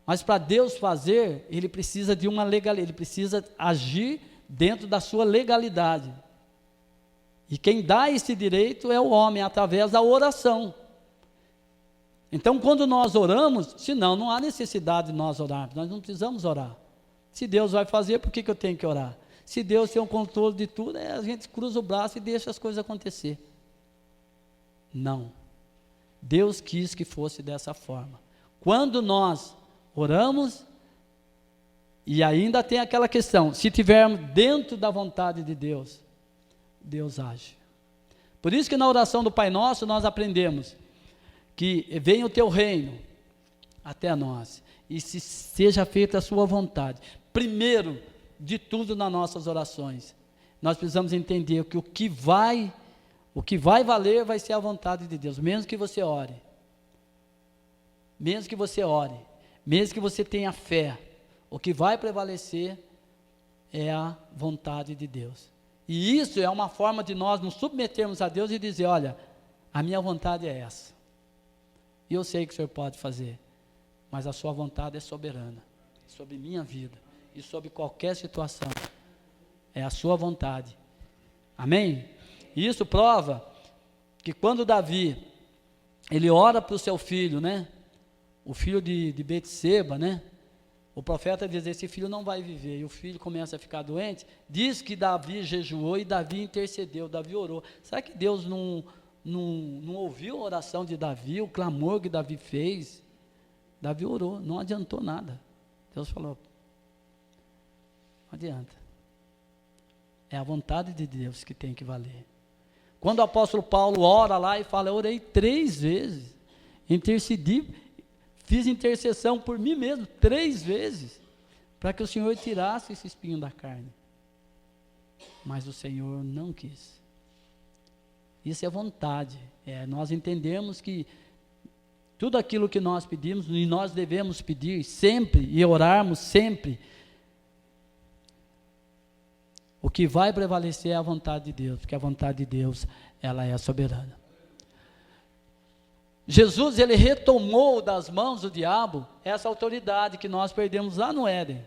Mas para Deus fazer, ele precisa de uma legalidade, ele precisa agir dentro da sua legalidade. E quem dá esse direito é o homem, através da oração. Então, quando nós oramos, senão não há necessidade de nós orarmos, nós não precisamos orar. Se Deus vai fazer, por que eu tenho que orar? Se Deus tem o controle de tudo, a gente cruza o braço e deixa as coisas acontecer. Não. Deus quis que fosse dessa forma. Quando nós oramos, E ainda tem aquela questão, se tivermos dentro da vontade de Deus, Deus age. Por isso que na oração do Pai Nosso nós aprendemos que venha o teu reino até nós, e se seja feita a sua vontade. Primeiro de tudo nas nossas orações, nós precisamos entender que o que vai valer vai ser a vontade de Deus, mesmo que você ore, mesmo que você tenha fé, o que vai prevalecer é a vontade de Deus. E isso é uma forma de nós nos submetermos a Deus e dizer, olha, a minha vontade é essa, e eu sei que o Senhor pode fazer, mas a sua vontade é soberana, sobre minha vida, e sobre qualquer situação, é a sua vontade, amém? E isso prova que quando Davi, ele ora para o seu filho, né, o filho de Betseba, né, o profeta diz, esse filho não vai viver, e o filho começa a ficar doente, diz que Davi jejuou e Davi intercedeu, Davi orou. Será que Deus não ouviu a oração de Davi, o clamor que Davi fez? Davi orou, não adiantou nada. Deus falou, não adianta. É a vontade de Deus que tem que valer. Quando o apóstolo Paulo ora lá e fala, eu orei 3 vezes, intercedi, fiz intercessão por mim mesmo 3 vezes, para que o Senhor tirasse esse espinho da carne. Mas o Senhor não quis. Isso é vontade. Nós entendemos que tudo aquilo que nós pedimos, e nós devemos pedir sempre, e orarmos sempre, o que vai prevalecer é a vontade de Deus, porque a vontade de Deus, ela é soberana. Jesus, ele retomou das mãos do diabo essa autoridade que nós perdemos lá no Éden.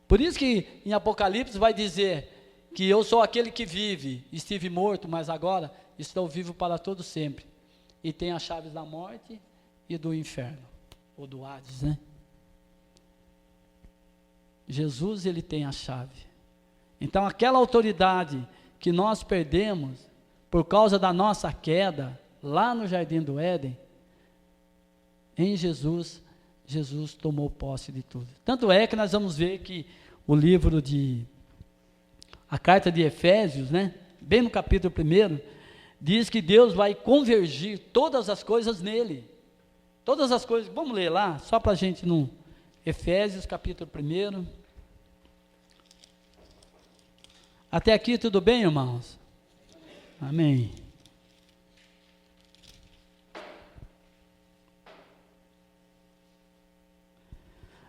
Por isso que em Apocalipse vai dizer que eu sou aquele que vive, estive morto, mas agora estou vivo para todo sempre. E tenho as chaves da morte e do inferno, ou do Hades, né? Jesus, ele tem a chave. Então aquela autoridade que nós perdemos por causa da nossa queda, lá no Jardim do Éden, em Jesus, Jesus tomou posse de tudo. Tanto é que nós vamos ver que o livro a carta de Efésios, né, bem no capítulo 1, diz que Deus vai convergir todas as coisas nele. Todas as coisas, vamos ler lá, só para a gente não... Efésios capítulo 1. Até aqui tudo bem, irmãos? Amém.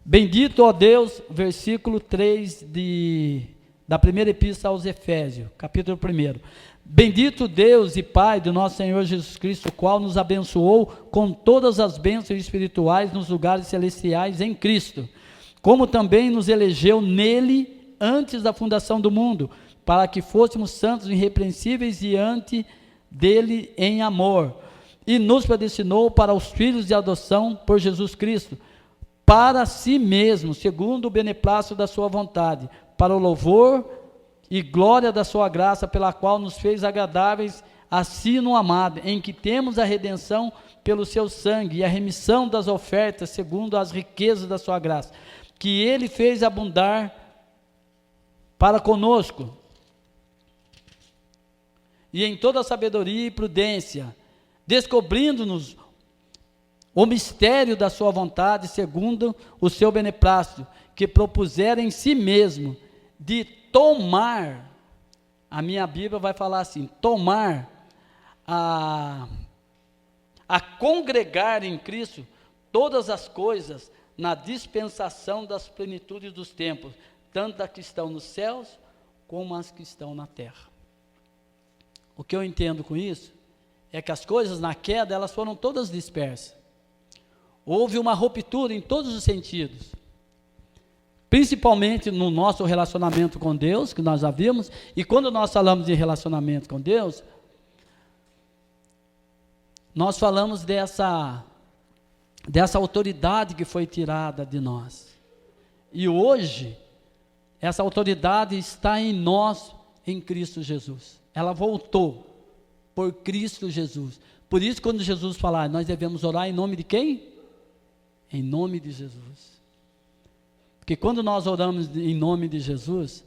Bendito, ó Deus, versículo 3 da primeira epístola aos Efésios, capítulo 1. Bendito Deus e Pai do nosso Senhor Jesus Cristo, o qual nos abençoou com todas as bênçãos espirituais nos lugares celestiais em Cristo, como também nos elegeu nele antes da fundação do mundo, para que fôssemos santos e irrepreensíveis diante dele em amor, e nos predestinou para os filhos de adoção por Jesus Cristo, para si mesmo, segundo o beneplácito da sua vontade, para o louvor e glória da sua graça, pela qual nos fez agradáveis a si no amado, em que temos a redenção pelo seu sangue e a remissão das ofertas, segundo as riquezas da sua graça, que ele fez abundar para conosco, e em toda sabedoria e prudência, descobrindo-nos o mistério da sua vontade, segundo o seu beneplácito, que propusera em si mesmo, de tomar, a minha Bíblia vai falar assim, tomar, a congregar em Cristo todas as coisas na dispensação das plenitudes dos tempos, tanto as que estão nos céus, como as que estão na terra. O que eu entendo com isso, é que as coisas na queda, elas foram todas dispersas. Houve uma ruptura em todos os sentidos, principalmente no nosso relacionamento com Deus, que nós já vimos, e quando nós falamos de relacionamento com Deus, nós falamos dessa autoridade que foi tirada de nós, e hoje, essa autoridade está em nós, em Cristo Jesus, ela voltou por Cristo Jesus. Por isso, quando Jesus falar, nós devemos orar em nome de quem? Em nome de Jesus. Porque quando nós oramos em nome de Jesus,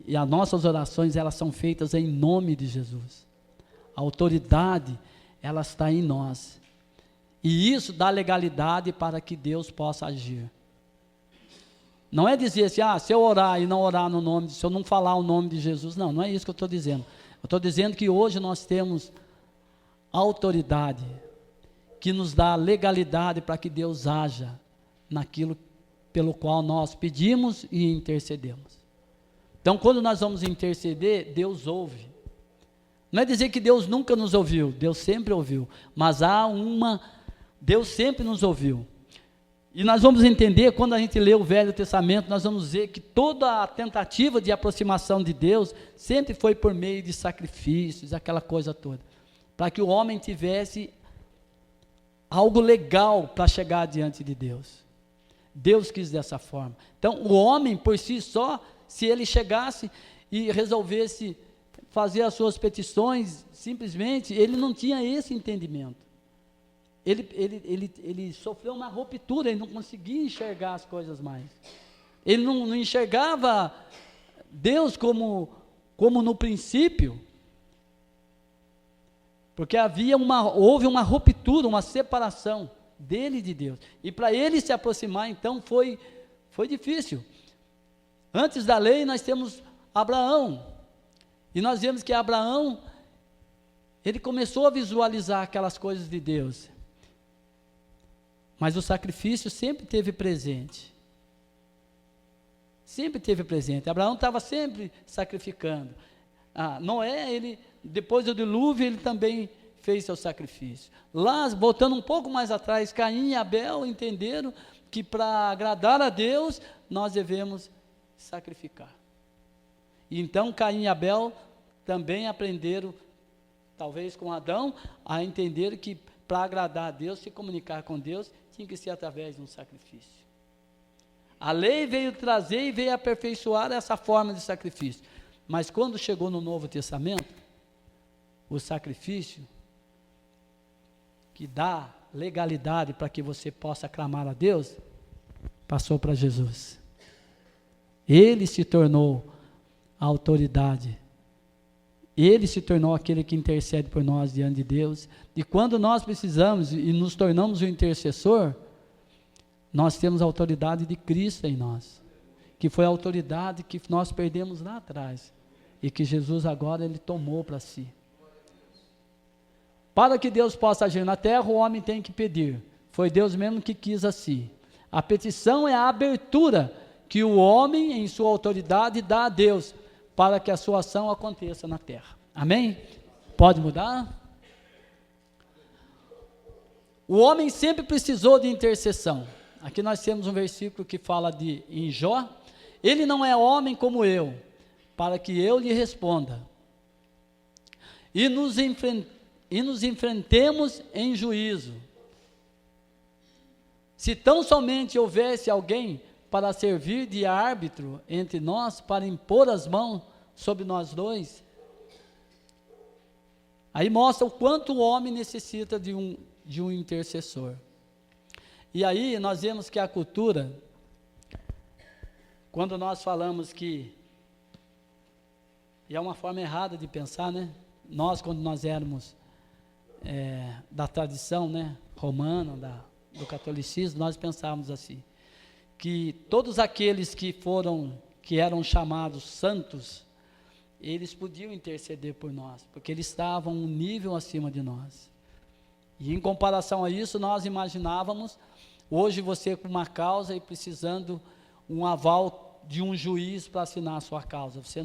e as nossas orações, elas são feitas em nome de Jesus. A autoridade, ela está em nós. E isso dá legalidade para que Deus possa agir. Não é dizer assim, se eu orar e não orar no nome, se eu não falar o nome de Jesus, não, não é isso que eu estou dizendo. Eu estou dizendo que hoje nós temos autoridade, que nos dá legalidade para que Deus haja naquilo pelo qual nós pedimos e intercedemos. Então, quando nós vamos interceder, Deus ouve. Não é dizer que Deus nunca nos ouviu, Deus sempre ouviu, mas Deus sempre nos ouviu. E nós vamos entender, quando a gente lê o Velho Testamento, nós vamos ver que toda a tentativa de aproximação de Deus sempre foi por meio de sacrifícios, aquela coisa toda, para que o homem tivesse algo legal para chegar diante de Deus. Deus quis dessa forma. Então, o homem por si só, se ele chegasse e resolvesse fazer as suas petições, simplesmente, ele não tinha esse entendimento. Ele sofreu uma ruptura, ele não conseguia enxergar as coisas mais. Ele não enxergava Deus como no princípio, porque houve uma ruptura, uma separação dele e de Deus. E para ele se aproximar, então, foi difícil. Antes da lei, nós temos Abraão, e nós vemos que Abraão, ele começou a visualizar aquelas coisas de Deus, mas o sacrifício sempre teve presente, Abraão estava sempre sacrificando. Noé, depois do dilúvio, ele também fez seu sacrifício. Lá, voltando um pouco mais atrás, Caim e Abel entenderam que para agradar a Deus, nós devemos sacrificar. E então Caim e Abel também aprenderam, talvez com Adão, a entender que para agradar a Deus, se comunicar com Deus, tinha que ser através de um sacrifício. A lei veio trazer e veio aperfeiçoar essa forma de sacrifício. Mas quando chegou no Novo Testamento, o sacrifício que dá legalidade para que você possa clamar a Deus, passou para Jesus. Ele se tornou a autoridade. Ele se tornou aquele que intercede por nós diante de Deus. E quando nós precisamos e nos tornamos o intercessor, nós temos a autoridade de Cristo em nós, que foi a autoridade que nós perdemos lá atrás, e que Jesus agora ele tomou para si. Para que Deus possa agir na terra, o homem tem que pedir. Foi Deus mesmo que quis assim. A petição é a abertura que o homem, em sua autoridade, dá a Deus, para que a sua ação aconteça na terra. Amém? Pode mudar? O homem sempre precisou de intercessão. Aqui nós temos um versículo que fala em Jó, ele não é homem como eu, para que eu lhe responda. E nos enfrentemos em juízo. Se tão somente houvesse alguém para servir de árbitro entre nós, para impor as mãos sobre nós dois, aí mostra o quanto o homem necessita de um intercessor. E aí nós vemos que a cultura, quando nós falamos que, e é uma forma errada de pensar, né? Nós, quando nós éramos da tradição, né, romana, do catolicismo, nós pensávamos assim, que todos aqueles que eram chamados santos, eles podiam interceder por nós, porque eles estavam um nível acima de nós. E em comparação a isso, nós imaginávamos, hoje você com uma causa e precisando um aval de um juiz para assinar a sua causa, você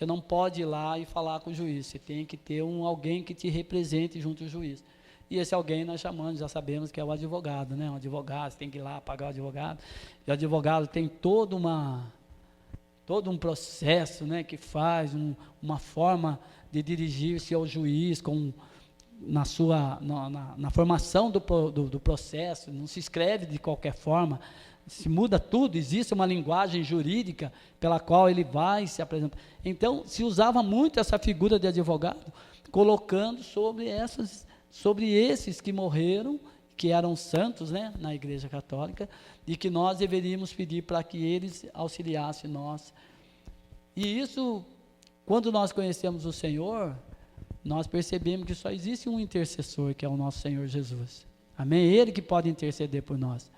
não pode ir lá e falar com o juiz, você tem que ter alguém que te represente junto ao juiz. E esse alguém nós chamamos, já sabemos que é o advogado, né? Um advogado, você tem que ir lá pagar o advogado, e o advogado tem todo um processo, né, que faz uma forma de dirigir-se ao juiz na formação do processo, não se escreve de qualquer forma, se muda tudo, existe uma linguagem jurídica pela qual ele vai se apresentar. Então, se usava muito essa figura de advogado, colocando sobre esses que morreram, que eram santos, né, na Igreja Católica, e que nós deveríamos pedir para que eles auxiliassem nós. E isso, quando nós conhecemos o Senhor, nós percebemos que só existe um intercessor, que é o nosso Senhor Jesus. Amém? Ele que pode interceder por nós.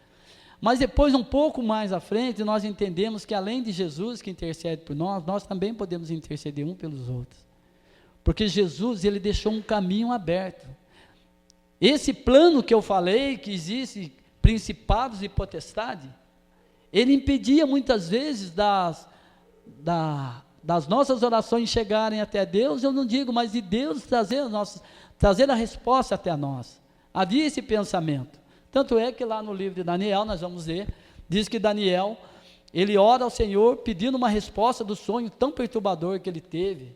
Mas depois, um pouco mais à frente, nós entendemos que além de Jesus que intercede por nós, nós também podemos interceder um pelos outros. Porque Jesus, ele deixou um caminho aberto. Esse plano que eu falei, que existe principados e potestade, ele impedia muitas vezes das nossas orações chegarem até Deus, eu não digo, mas de Deus trazer a resposta até nós. Havia esse pensamento. Tanto é que lá no livro de Daniel, nós vamos ver, diz que Daniel, ele ora ao Senhor pedindo uma resposta do sonho tão perturbador que ele teve.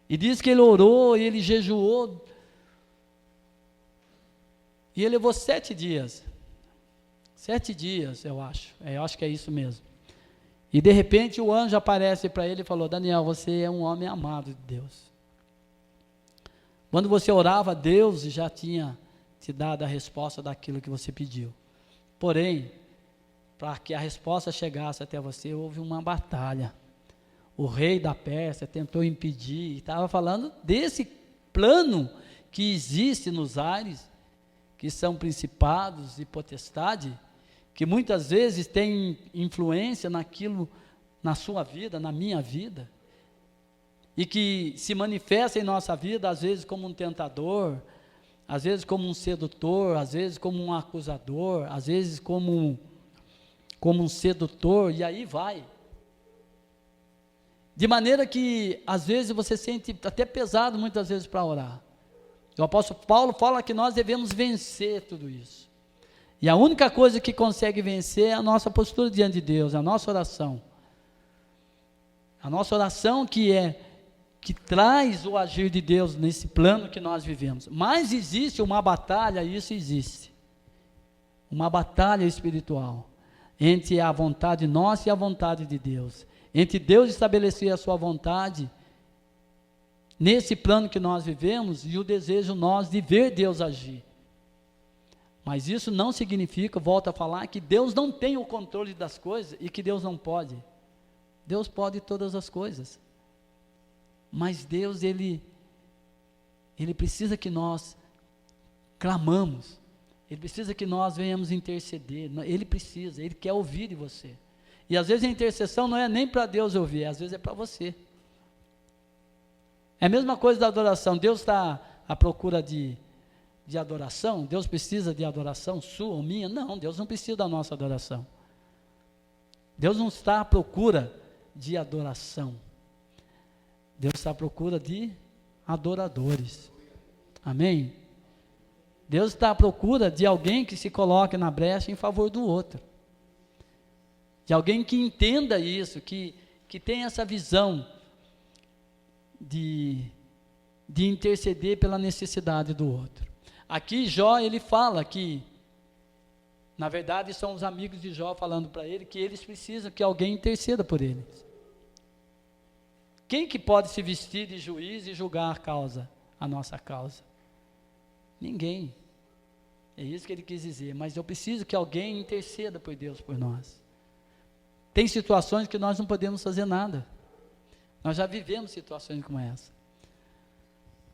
E diz que ele orou e ele jejuou. E ele levou 7 dias. 7 dias, eu acho. Eu acho que é isso mesmo. E de repente o anjo aparece para ele e falou: Daniel, você é um homem amado de Deus. Quando você orava, Deus já tinha te dado a resposta daquilo que você pediu. Porém, para que a resposta chegasse até você, houve uma batalha. O rei da Pérsia tentou impedir, estava falando desse plano que existe nos ares, que são principados e potestade, que muitas vezes tem influência naquilo, na sua vida, na minha vida, e que se manifesta em nossa vida, às vezes como um tentador, às vezes como um sedutor, às vezes como um acusador, às vezes como um sedutor, e aí vai. De maneira que, às vezes, você sente até pesado, muitas vezes, para orar. O apóstolo Paulo fala que nós devemos vencer tudo isso. E a única coisa que consegue vencer é a nossa postura diante de Deus, a nossa oração. A nossa oração que traz o agir de Deus nesse plano que nós vivemos. Mas existe uma batalha, isso existe. Uma batalha espiritual entre a vontade nossa e a vontade de Deus. Entre Deus estabelecer a sua vontade nesse plano que nós vivemos e o desejo nós de ver Deus agir. Mas isso não significa, volto a falar, que Deus não tem o controle das coisas e que Deus não pode. Deus pode todas as coisas. Mas Deus, Ele precisa que nós clamamos. Ele precisa que nós venhamos interceder. Ele precisa, Ele quer ouvir de você. E às vezes a intercessão não é nem para Deus ouvir, às vezes é para você. É a mesma coisa da adoração. Deus está à procura de adoração? Deus precisa de adoração sua ou minha? Não, Deus não precisa da nossa adoração. Deus não está à procura de adoração. Deus está à procura de adoradores. Amém? Deus está à procura de alguém que se coloque na brecha em favor do outro. De alguém que entenda isso, que tenha essa visão de interceder pela necessidade do outro. Aqui Jó, ele fala que, na verdade, são os amigos de Jó falando para ele que eles precisam que alguém interceda por eles. Quem que pode se vestir de juiz e julgar a nossa causa? Ninguém. É isso que ele quis dizer, mas eu preciso que alguém interceda por Deus, por nós. Tem situações que nós não podemos fazer nada. Nós já vivemos situações como essa.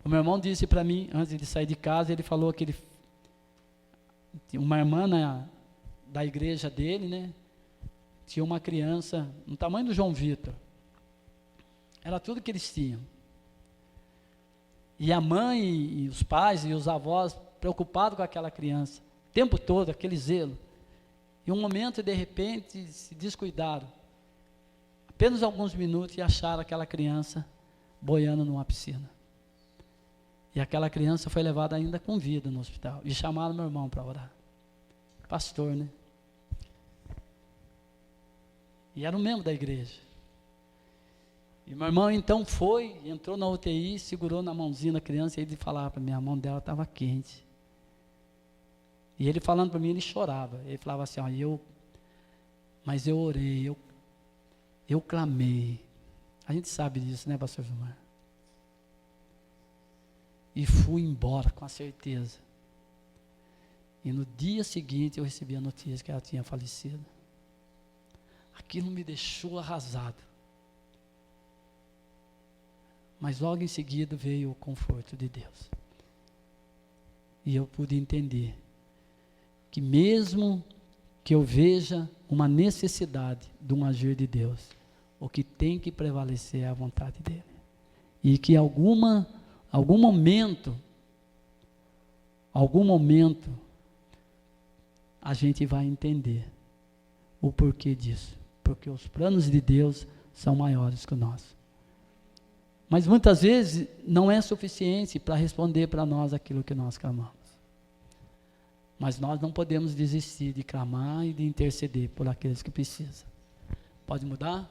O meu irmão disse para mim, antes de sair de casa, ele falou que uma irmã da igreja dele, né, tinha uma criança, no tamanho do João Vitor. Era tudo que eles tinham. E a mãe e os pais e os avós preocupados com aquela criança, o tempo todo, aquele zelo. E um momento, de repente, se descuidaram. Apenas alguns minutos e acharam aquela criança boiando numa piscina. E aquela criança foi levada ainda com vida no hospital. E chamaram meu irmão para orar. Pastor, né? E era um membro da igreja. E meu irmão então foi, entrou na UTI, segurou na mãozinha da criança e ele falava para mim, a mão dela estava quente. E ele falando para mim, ele chorava. Ele falava assim, mas eu orei, eu clamei. A gente sabe disso, né, pastor Vilmar? E fui embora com a certeza E no dia seguinte eu recebi a notícia que ela tinha falecido. Aquilo me deixou arrasado. Mas logo em seguida veio o conforto de Deus. E eu pude entender que mesmo que eu veja uma necessidade de um agir de Deus, o que tem que prevalecer é a vontade dEle. E que algum momento, a gente vai entender o porquê disso. Porque os planos de Deus são maiores que o nosso. Mas muitas vezes não é suficiente para responder para nós aquilo que nós clamamos. Mas nós não podemos desistir de clamar e de interceder por aqueles que precisam. Pode mudar?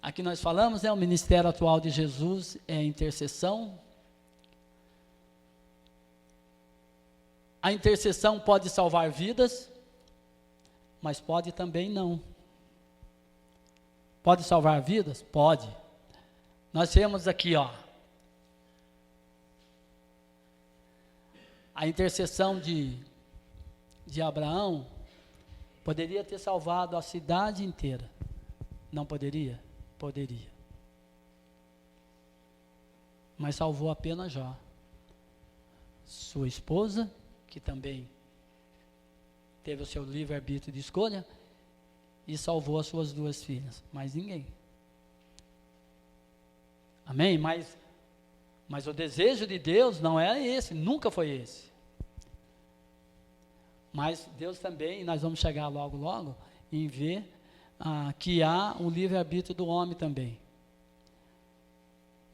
Aqui nós falamos, o ministério atual de Jesus é a intercessão. A intercessão pode salvar vidas, mas pode também não. Pode salvar vidas? Pode. Nós temos aqui, a intercessão de Abraão poderia ter salvado a cidade inteira. Não poderia? Poderia. Mas salvou apenas Jó. Sua esposa, que também teve o seu livre-arbítrio de escolha, e salvou as suas 2 filhas. Mais ninguém. Amém? Mas o desejo de Deus não é esse, nunca foi esse. Mas Deus também, nós vamos chegar logo, em ver que há um livre-arbítrio do homem também.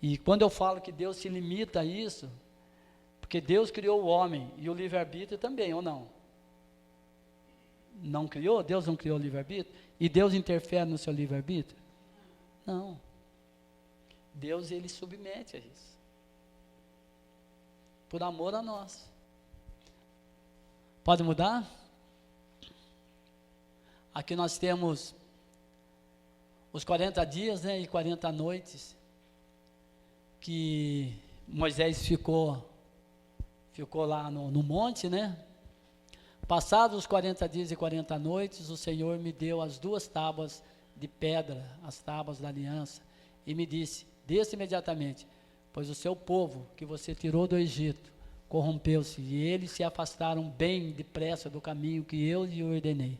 E quando eu falo que Deus se limita a isso, porque Deus criou o homem e o livre-arbítrio também, ou não? Não criou? Deus não criou o livre-arbítrio? E Deus interfere no seu livre-arbítrio? Não. Deus, ele submete a isso. Por amor a nós. Pode mudar? Aqui nós temos os 40 dias, e 40 noites que Moisés ficou lá no monte, Passados os 40 dias e 40 noites, o Senhor me deu as 2 tábuas de pedra, as tábuas da aliança, e me disse: desça imediatamente, pois o seu povo que você tirou do Egito corrompeu-se, e eles se afastaram bem depressa do caminho que eu lhe ordenei,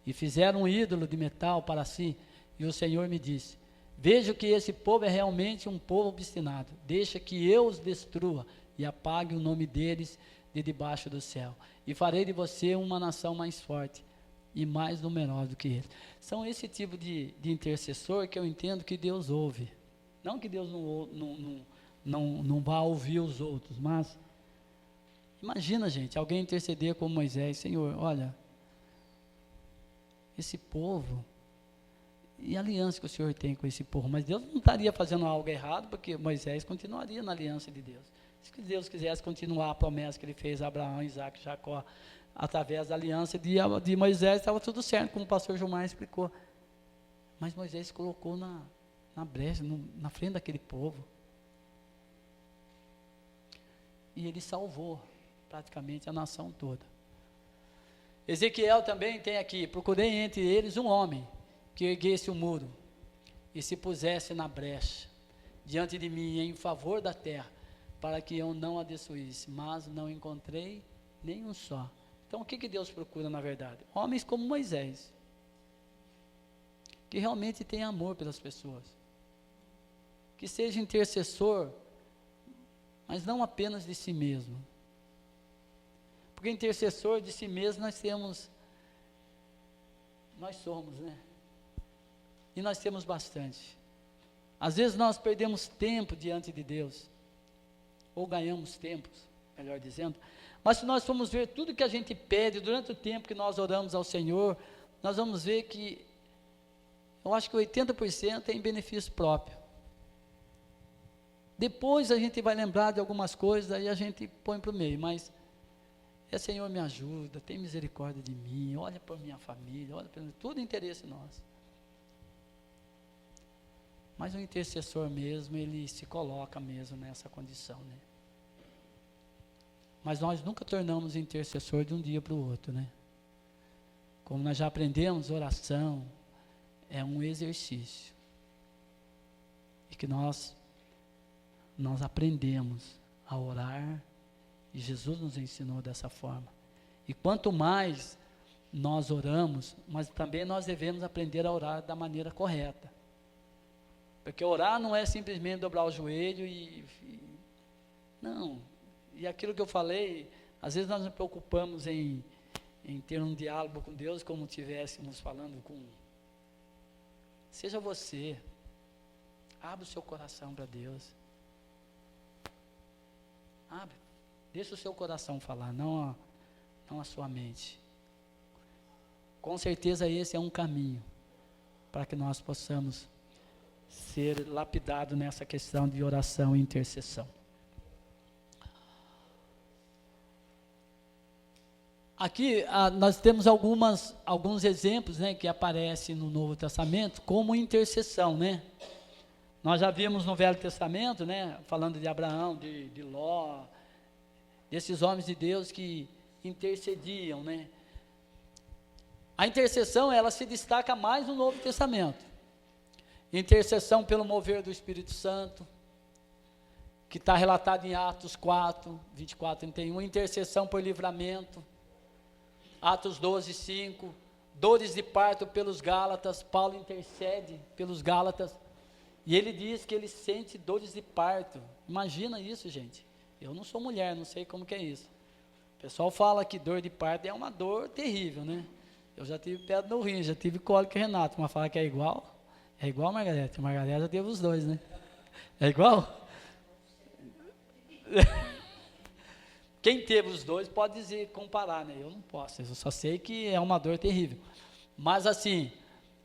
e fizeram um ídolo de metal para si. E o Senhor me disse: vejo que esse povo é realmente um povo obstinado, deixa que eu os destrua e apague o nome deles de debaixo do céu, e farei de você uma nação mais forte e mais numerosa do que eles. São esse tipo de intercessor que eu entendo que Deus ouve. Não que Deus não vá ouvir os outros, mas imagina, gente, alguém interceder como Moisés: Senhor, olha, esse povo, e a aliança que o Senhor tem com esse povo, mas Deus não estaria fazendo algo errado, porque Moisés continuaria na aliança de Deus. Se Deus quisesse continuar a promessa que ele fez a Abraão, Isaac e Jacó, através da aliança de Moisés, estava tudo certo, como o pastor Gilmar explicou. Mas Moisés se colocou na brecha, na frente daquele povo. E ele salvou praticamente a nação toda. Ezequiel também tem aqui: procurei entre eles um homem que erguesse o muro e se pusesse na brecha diante de mim em favor da terra, para que eu não a destruísse, mas não encontrei nenhum só. Então o que Deus procura na verdade? Homens como Moisés, que realmente tem amor pelas pessoas, que seja intercessor, mas não apenas de si mesmo, porque intercessor de si mesmo nós somos, e nós temos bastante. Às vezes nós perdemos tempo diante de Deus, ou ganhamos tempos, melhor dizendo, mas se nós formos ver tudo que a gente pede durante o tempo que nós oramos ao Senhor, nós vamos ver que, eu acho que 80% é em benefício próprio. Depois a gente vai lembrar de algumas coisas, aí a gente põe para o meio, mas Senhor, me ajuda, tem misericórdia de mim, olha para minha família, olha para mim, tudo interesse nosso. Mas o intercessor mesmo, ele se coloca mesmo nessa condição, né? Mas nós nunca tornamos intercessor de um dia para o outro, né? Como nós já aprendemos, oração é um exercício. E que nós aprendemos a orar, e Jesus nos ensinou dessa forma. E quanto mais nós oramos, mas também nós devemos aprender a orar da maneira correta. Porque orar não é simplesmente dobrar o joelho não. E aquilo que eu falei, às vezes nós nos preocupamos em ter um diálogo com Deus como estivéssemos falando com... Seja você, abre o seu coração para Deus. Abre, deixa o seu coração falar, não a sua mente. Com certeza esse é um caminho para que nós possamos ser lapidados nessa questão de oração e intercessão. Aqui nós temos alguns exemplos, né, que aparecem no Novo Testamento como intercessão, né? Nós já vimos no Velho Testamento, né, falando de Abraão, de Ló, desses homens de Deus que intercediam, né? A intercessão, ela se destaca mais no Novo Testamento. Intercessão pelo mover do Espírito Santo, que está relatado em Atos 4, 24, 31. Intercessão por livramento, Atos 12, 5. Dores de parto pelos Gálatas, Paulo intercede pelos Gálatas, e ele diz que ele sente dores de parto. Imagina isso, gente. Eu não sou mulher, não sei como que é isso. O pessoal fala que dor de parto é uma dor terrível, né? Eu já tive pedra no rim, já tive cólica Renato, mas fala que é igual. É igual a Margarete. A Margarete já teve os dois, né? É igual? Quem teve os dois pode dizer, comparar, né? Eu não posso, eu só sei que é uma dor terrível. Mas assim,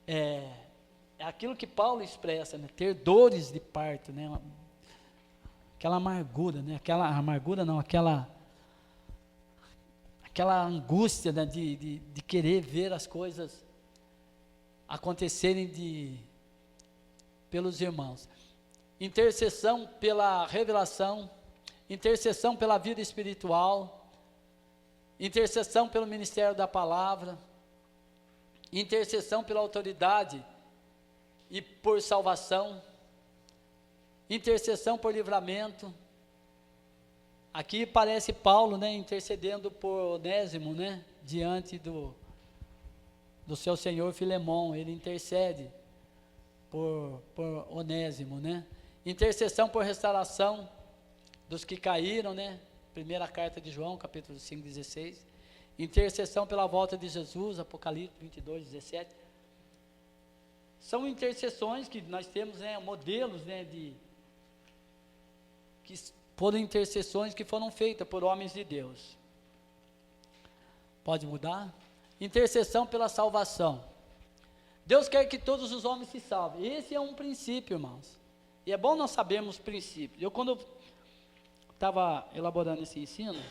é aquilo que Paulo expressa, né? Ter dores de parto, né? Aquela amargura, né? Aquela amargura não, aquela angústia, né? de querer ver as coisas acontecerem pelos irmãos. Intercessão pela revelação, intercessão pela vida espiritual, intercessão pelo ministério da palavra, intercessão pela autoridade e por salvação, intercessão por livramento. Aqui parece Paulo, né, intercedendo por Onésimo, né, diante do seu senhor Filemão. Ele intercede por Onésimo, né? Intercessão por restauração dos que caíram, né? Primeira carta de João, capítulo 5, 16. Intercessão pela volta de Jesus, Apocalipse 22, 17. São intercessões que nós temos, né, modelos, né, que foram intercessões que foram feitas por homens de Deus. Pode mudar? Intercessão pela salvação. Deus quer que todos os homens se salvem. Esse é um princípio, irmãos. E é bom nós sabermos princípios. Eu, quando estava elaborando esse ensino,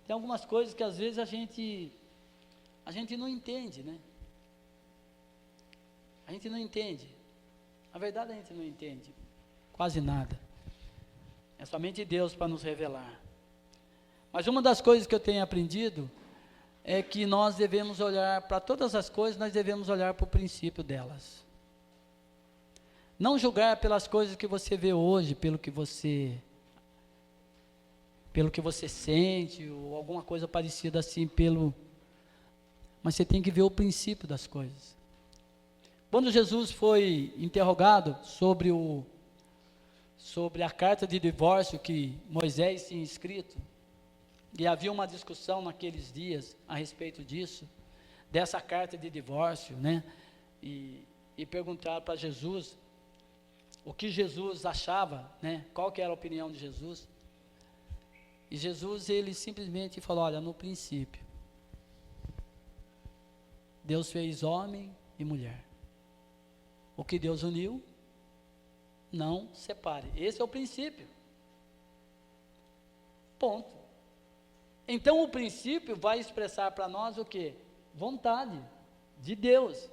tem algumas coisas que às vezes a gente não entende, né? A gente não entende. Na verdade, a gente não entende quase nada. É somente Deus para nos revelar. Mas uma das coisas que eu tenho aprendido é que nós devemos olhar para todas as coisas, nós devemos olhar para o princípio delas. Não julgar pelas coisas que você vê hoje, pelo que você sente, ou alguma coisa parecida assim, mas você tem que ver o princípio das coisas. Quando Jesus foi interrogado sobre a carta de divórcio que Moisés tinha escrito, e havia uma discussão naqueles dias a respeito disso, dessa carta de divórcio, né? E perguntaram para Jesus o que Jesus achava, né? Qual que era a opinião de Jesus. E Jesus, ele simplesmente falou: olha, no princípio, Deus fez homem e mulher. O que Deus uniu, não separe. Esse é o princípio. Ponto. Então o princípio vai expressar para nós o quê? Vontade de Deus.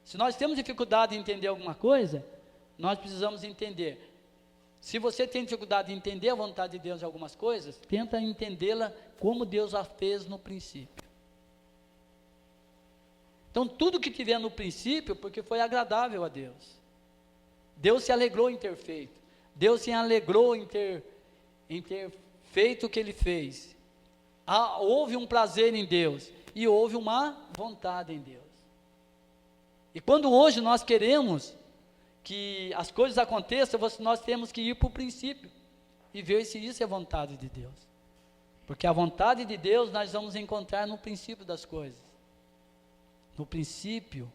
Se nós temos dificuldade em entender alguma coisa, nós precisamos entender. Se você tem dificuldade de entender a vontade de Deus em algumas coisas, tenta entendê-la como Deus a fez no princípio. Então, tudo que tiver no princípio, porque foi agradável a Deus. Deus se alegrou em ter feito. Deus se alegrou em ter feito o que Ele fez. Houve um prazer em Deus e houve uma vontade em Deus. E quando hoje nós queremos que as coisas aconteçam, nós temos que ir para o princípio e ver se isso é vontade de Deus. Porque a vontade de Deus nós vamos encontrar no princípio das coisas. No princípio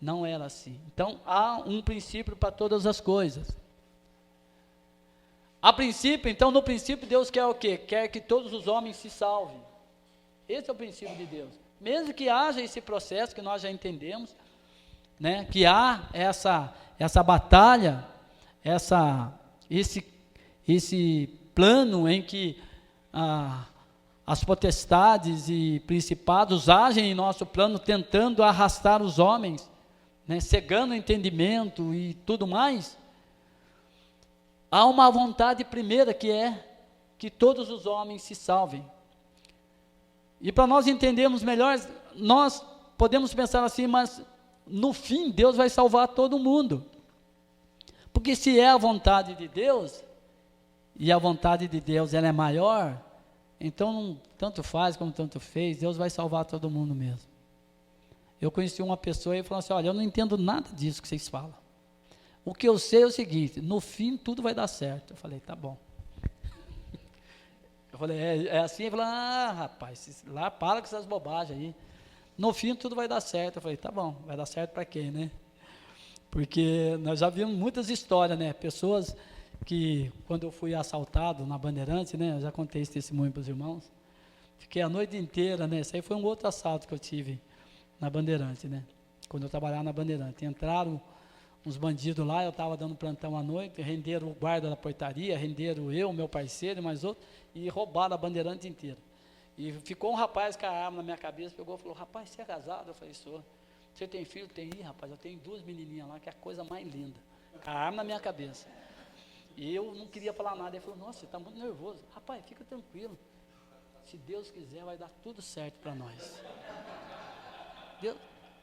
não era assim. Então há um princípio para todas as coisas. A princípio, então no princípio Deus quer o quê? Quer que todos os homens se salvem. Esse é o princípio de Deus. Mesmo que haja esse processo que nós já entendemos, né, que há essa batalha, esse plano em que as potestades e principados agem em nosso plano, tentando arrastar os homens, né, cegando o entendimento e tudo mais. Há uma vontade primeira que é que todos os homens se salvem. E para nós entendermos melhor, nós podemos pensar assim, mas no fim Deus vai salvar todo mundo. Porque se é a vontade de Deus, e a vontade de Deus ela é maior, então tanto faz como tanto fez, Deus vai salvar todo mundo mesmo. Eu conheci uma pessoa e falou assim, olha, eu não entendo nada disso que vocês falam. O que eu sei é o seguinte, no fim tudo vai dar certo. Eu falei, tá bom. Eu falei, é assim? Ele falou, rapaz, lá para com essas bobagens aí. No fim tudo vai dar certo. Eu falei, tá bom, vai dar certo para quem, né? Porque nós já vimos muitas histórias, né? Pessoas que, quando eu fui assaltado na Bandeirantes, né? Eu já contei esse testemunho para os irmãos. Fiquei a noite inteira, né? Isso aí foi um outro assalto que eu tive na Bandeirantes, né? Quando eu trabalhava na Bandeirantes. Entraram uns bandidos lá, eu estava dando plantão à noite, renderam o guarda da portaria, renderam eu, meu parceiro e mais outro, e roubaram a Bandeirante inteira. E ficou um rapaz com a arma na minha cabeça, pegou e falou, rapaz, você é casado? Eu falei, sou. Você tem filho? Tem. Rapaz, eu tenho 2 menininhas lá, que é a coisa mais linda. Com a arma na minha cabeça. E eu não queria falar nada. Ele falou, nossa, você está muito nervoso. Rapaz, fica tranquilo. Se Deus quiser, vai dar tudo certo para nós.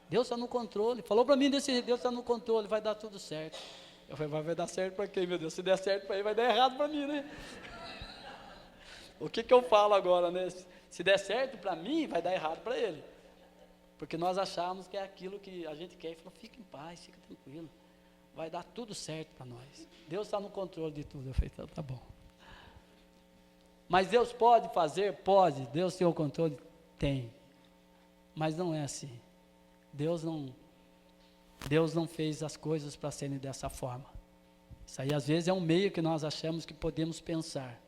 Deus está no controle. Falou para mim desse jeito, Deus está no controle, vai dar tudo certo. Eu falei, vai dar certo para quem, meu Deus? Se der certo para ele, vai dar errado para mim, né? O que eu falo agora, né? Se der certo para mim, vai dar errado para ele. Porque nós achamos que é aquilo que a gente quer. Ele falou, fica em paz, fica tranquilo. Vai dar tudo certo para nós. Deus está no controle de tudo. Eu falei, então, tá bom. Mas Deus pode fazer? Pode. Deus tem o controle? Tem. Mas não é assim. Deus não fez as coisas para serem dessa forma. Isso aí às vezes é um meio que nós achamos que podemos pensar.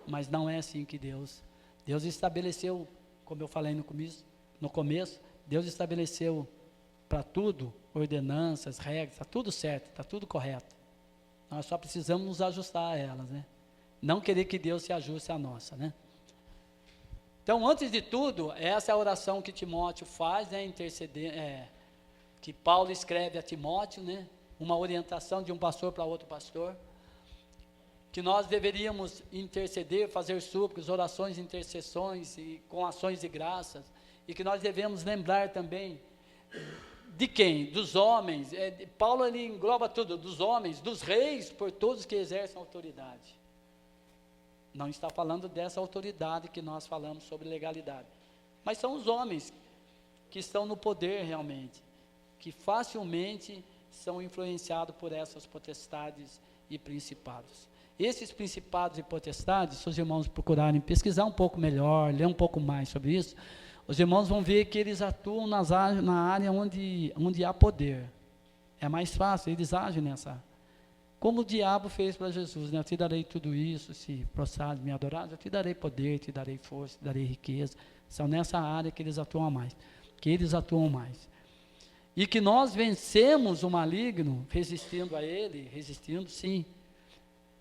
Mas não é assim que Deus estabeleceu, como eu falei no começo, Deus estabeleceu para tudo, ordenanças, regras, está tudo certo, está tudo correto. Nós só precisamos nos ajustar a elas, né? Não querer que Deus se ajuste a nossa, né? Então, antes de tudo, essa é a oração que Timóteo faz, né? Que Paulo escreve a Timóteo, né? Uma orientação de um pastor para outro pastor. Que nós deveríamos interceder, fazer súplicas, orações, intercessões e com ações de graças, e que nós devemos lembrar também de quem? Dos homens. Paulo ele engloba tudo, dos homens, dos reis, por todos que exercem autoridade. Não está falando dessa autoridade que nós falamos sobre legalidade, mas são os homens que estão no poder realmente, que facilmente são influenciados por essas potestades e principados. Esses principados e potestades, se os irmãos procurarem pesquisar um pouco melhor, ler um pouco mais sobre isso, os irmãos vão ver que eles atuam na área onde há poder. É mais fácil, eles agem nessa. Como o diabo fez para Jesus, né? Eu te darei tudo isso, se prostrares, me adorares, eu te darei poder, te darei força, te darei riqueza. São nessa área que eles atuam mais. E que nós vencemos o maligno, resistindo a ele, resistindo sim,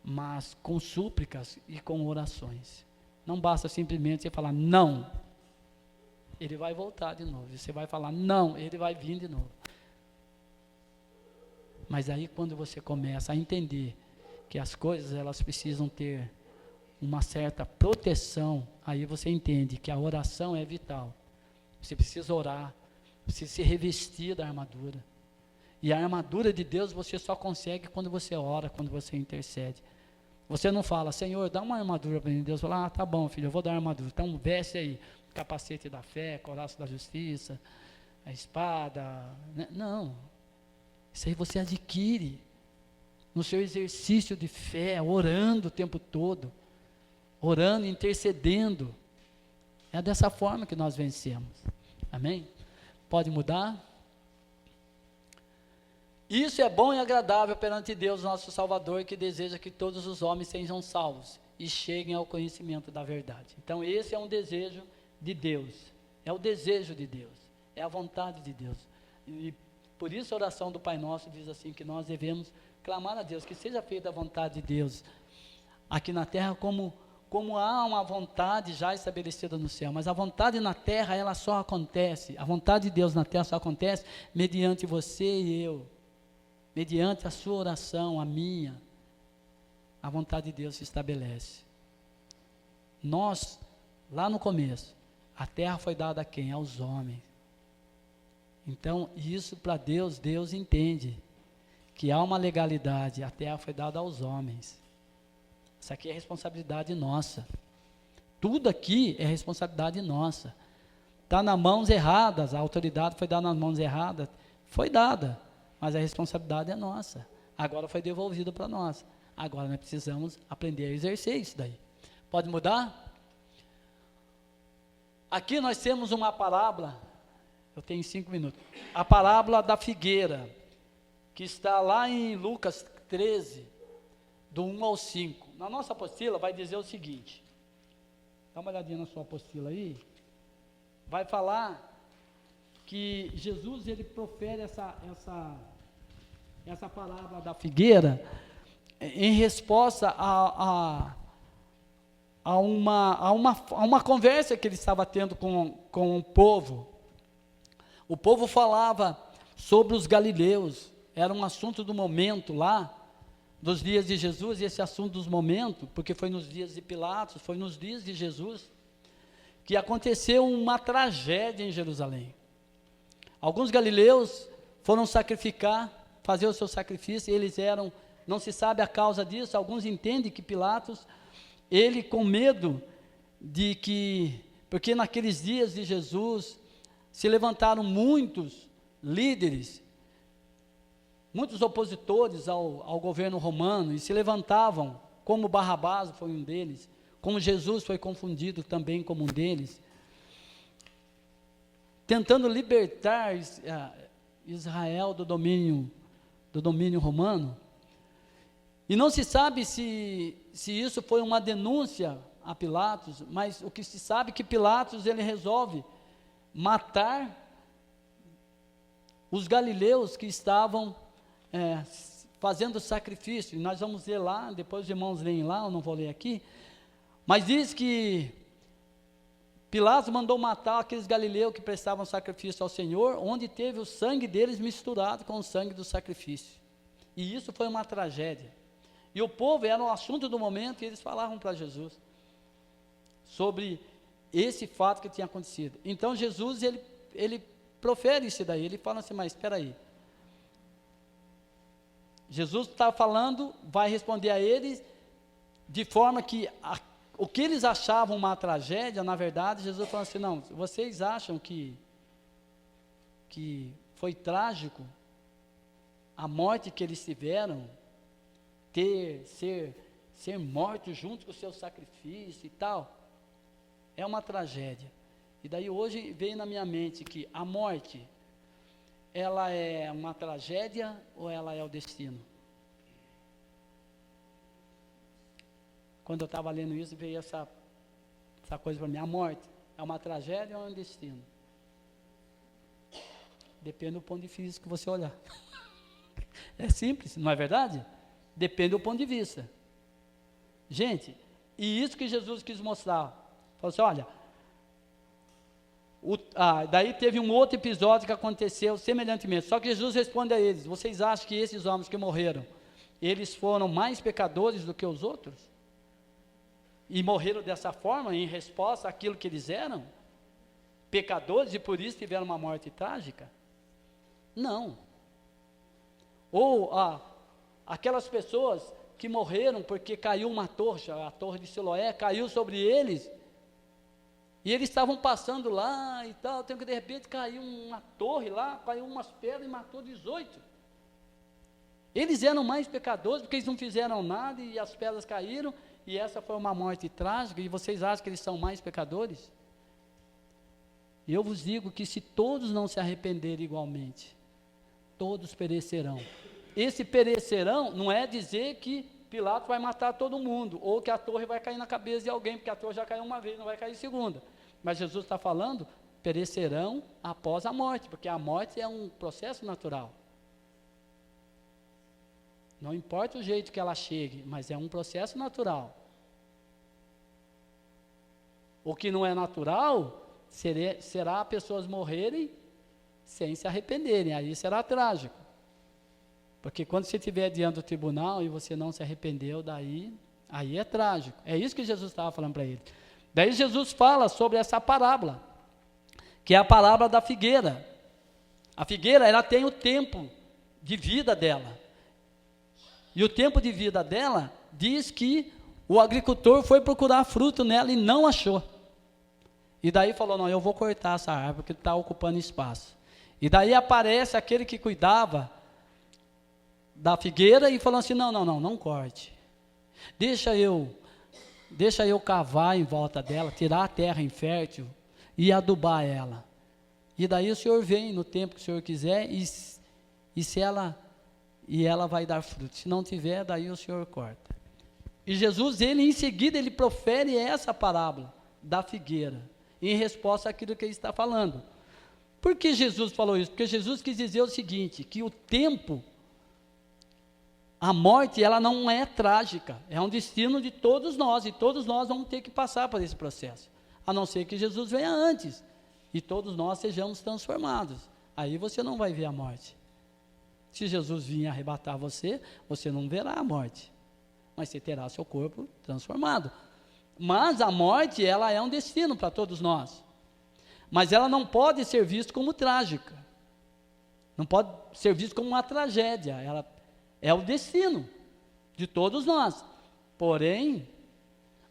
mas com súplicas e com orações. Não basta simplesmente você falar não, ele vai voltar de novo. Você vai falar não, ele vai vir de novo. Mas aí quando você começa a entender que as coisas elas precisam ter uma certa proteção, aí você entende que a oração é vital. Você precisa orar, precisa se revestir da armadura. E a armadura de Deus você só consegue quando você ora, quando você intercede. Você não fala, Senhor, dá uma armadura para mim. Deus fala, tá bom, filho, eu vou dar armadura. Então veste aí, capacete da fé, coraça da justiça, a espada. Né? Não, isso aí você adquire no seu exercício de fé, orando o tempo todo, orando, intercedendo. É dessa forma que nós vencemos. Amém? Pode mudar? Isso é bom e agradável perante Deus, nosso Salvador, que deseja que todos os homens sejam salvos e cheguem ao conhecimento da verdade. Então esse é um desejo de Deus, é o desejo de Deus, é a vontade de Deus. E por isso a oração do Pai Nosso diz assim, que nós devemos clamar a Deus, que seja feita a vontade de Deus aqui na terra, como há uma vontade já estabelecida no céu, mas a vontade na terra, ela só acontece, a vontade de Deus na terra só acontece mediante você e eu, mediante a sua oração, a minha, a vontade de Deus se estabelece. Nós, lá no começo, a terra foi dada a quem? Aos homens. Então, isso para Deus, Deus entende que há uma legalidade, a terra foi dada aos homens. Isso aqui é responsabilidade nossa. Tudo aqui é responsabilidade nossa. Está nas mãos erradas, a autoridade foi dada nas mãos erradas, foi dada, mas a responsabilidade é nossa. Agora foi devolvida para nós. Agora nós precisamos aprender a exercer isso daí. Pode mudar? Aqui nós temos uma parábola, eu tenho 5 minutos, a parábola da figueira, que está lá em Lucas 13, do 1 ao 5. Na nossa apostila vai dizer o seguinte, dá uma olhadinha na sua apostila aí, vai falar que Jesus ele profere essa parábola da figueira em resposta a uma conversa que ele estava tendo com o povo. O povo falava sobre os galileus, era um assunto do momento lá, dos dias de Jesus, e esse assunto dos momentos, porque foi nos dias de Pilatos, foi nos dias de Jesus, que aconteceu uma tragédia em Jerusalém. Alguns galileus foram sacrificar, fazer o seu sacrifício, eles eram, não se sabe a causa disso, alguns entendem que Pilatos, ele com medo de que, porque naqueles dias de Jesus, se levantaram muitos líderes, muitos opositores ao governo romano, e se levantavam, como Barrabás foi um deles, como Jesus foi confundido também como um deles, tentando libertar Israel do domínio romano. E não se sabe se isso foi uma denúncia a Pilatos, mas o que se sabe é que Pilatos ele resolve matar os galileus que estavam fazendo sacrifício. E nós vamos ler lá, depois os irmãos leem lá, eu não vou ler aqui, mas diz que Pilatos mandou matar aqueles galileus que prestavam sacrifício ao Senhor, onde teve o sangue deles misturado com o sangue do sacrifício. E isso foi uma tragédia. E o povo era o assunto do momento, e eles falavam para Jesus sobre esse fato que tinha acontecido. Então Jesus, ele profere isso daí, ele fala assim, mas espera aí, Jesus está falando, vai responder a eles, de forma que o que eles achavam uma tragédia, na verdade, Jesus falou assim, não, vocês acham que foi trágico a morte que eles tiveram, ser mortos junto com o seu sacrifício e tal, é uma tragédia. E daí hoje veio na minha mente que a morte, ela é uma tragédia ou ela é o destino? Quando eu estava lendo isso, veio essa coisa para mim, a morte é uma tragédia ou é um destino? Depende do ponto de vista que você olhar. É simples, não é verdade? Depende do ponto de vista. Gente, e isso que Jesus quis mostrar, falou assim, olha, Daí teve um outro episódio que aconteceu semelhantemente, só que Jesus responde a eles: vocês acham que esses homens que morreram, eles foram mais pecadores do que os outros? E morreram dessa forma, em resposta àquilo que eles eram? Pecadores, e por isso tiveram uma morte trágica? Não. Ou aquelas pessoas que morreram porque caiu uma torre, a torre de Siloé, caiu sobre eles, e eles estavam passando lá e tal, até que de repente caiu uma torre lá, caiu umas pedras e matou 18. Eles eram mais pecadores porque eles não fizeram nada e as pedras caíram, e essa foi uma morte trágica, e vocês acham que eles são mais pecadores? E eu vos digo que se todos não se arrependerem igualmente, todos perecerão. Esse perecerão não é dizer que Pilatos vai matar todo mundo, ou que a torre vai cair na cabeça de alguém, porque a torre já caiu uma vez, não vai cair segunda. Mas Jesus está falando, perecerão após a morte, porque a morte é um processo natural. Não importa o jeito que ela chegue, mas é um processo natural. O que não é natural será pessoas morrerem sem se arrependerem, aí será trágico. Porque quando você estiver diante do tribunal e você não se arrependeu, aí é trágico. É isso que Jesus estava falando para ele. Daí Jesus fala sobre essa parábola, que é a parábola da figueira. A figueira, ela tem o tempo de vida dela. E o tempo de vida dela diz que o agricultor foi procurar fruto nela e não achou. E daí falou: não, eu vou cortar essa árvore porque está ocupando espaço. E daí aparece aquele que cuidava da figueira e falou assim: não corte. Deixa eu cavar em volta dela, tirar a terra infértil e adubar ela. E daí o Senhor vem no tempo que o Senhor quiser e ela vai dar fruto. Se não tiver, daí o Senhor corta. E Jesus, em seguida, ele profere essa parábola da figueira, em resposta àquilo que ele está falando. Por que Jesus falou isso? Porque Jesus quis dizer o seguinte, que o tempo, a morte, ela não é trágica, é um destino de todos nós, e todos nós vamos ter que passar por esse processo, a não ser que Jesus venha antes, e todos nós sejamos transformados, aí você não vai ver a morte. Se Jesus vir arrebatar você, você não verá a morte, mas você terá seu corpo transformado. Mas a morte, ela é um destino para todos nós, mas ela não pode ser vista como trágica, não pode ser vista como uma tragédia, ela é o destino de todos nós. Porém,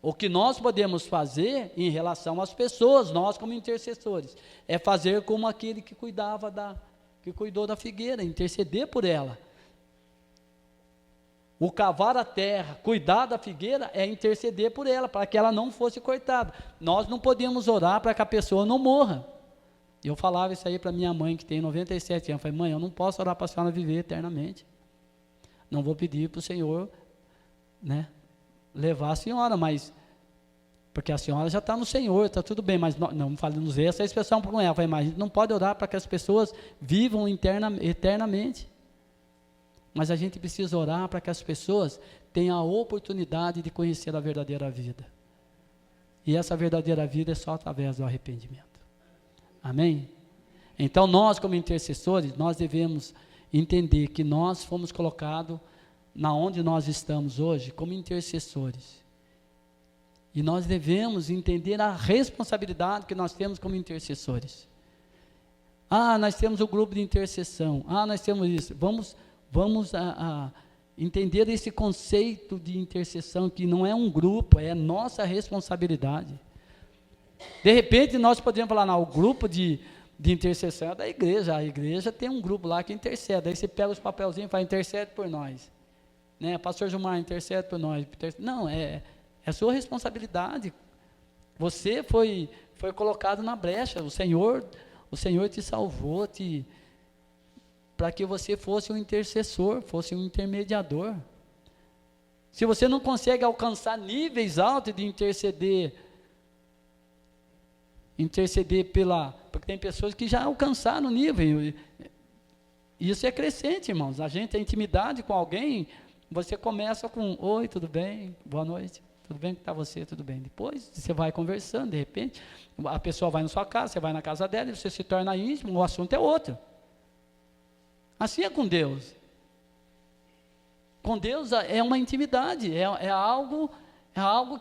o que nós podemos fazer em relação às pessoas, nós como intercessores, é fazer como aquele que cuidou da figueira, interceder por ela. O cavar a terra, cuidar da figueira, é interceder por ela, para que ela não fosse cortada. Nós não podemos orar para que a pessoa não morra. Eu falava isso aí para minha mãe, que tem 97 anos. Eu falei: mãe, eu não posso orar para a senhora viver eternamente. Não vou pedir para o Senhor, levar a senhora, mas porque a senhora já está no Senhor, está tudo bem, mas não usei essa expressão para ela. Eu falei: mas a gente não pode orar para que as pessoas vivam eternamente. Mas a gente precisa orar para que as pessoas tenham a oportunidade de conhecer a verdadeira vida. E essa verdadeira vida é só através do arrependimento. Amém? Então nós, como intercessores, nós devemos entender que nós fomos colocados na onde nós estamos hoje como intercessores. E nós devemos entender a responsabilidade que nós temos como intercessores. Nós temos o grupo de intercessão. Nós temos isso. Vamos entender esse conceito de intercessão, que não é um grupo, é nossa responsabilidade. De repente nós podemos falar: não, o grupo de intercessão é da igreja, a igreja tem um grupo lá que intercede, aí você pega os papelzinhos e fala: intercede por nós, pastor Gilmar, intercede por nós. Não, é sua responsabilidade, você foi colocado na brecha, o Senhor te salvou, para que você fosse um intercessor, fosse um intermediador. Se você não consegue alcançar níveis altos de interceder porque tem pessoas que já alcançaram o nível, isso é crescente, irmãos. A gente tem intimidade com alguém, você começa com: oi, tudo bem, boa noite, Tudo bem que está você? Tudo bem. Depois você vai conversando, de repente, a pessoa vai na sua casa, você vai na casa dela, e você se torna íntimo, o assunto é outro. Assim é com Deus. Com Deus é uma intimidade, é algo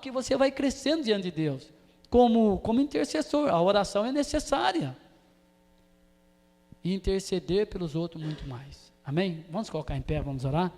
que você vai crescendo diante de Deus. Como intercessor, a oração é necessária. E interceder pelos outros muito mais. Amém? Vamos colocar em pé, vamos orar?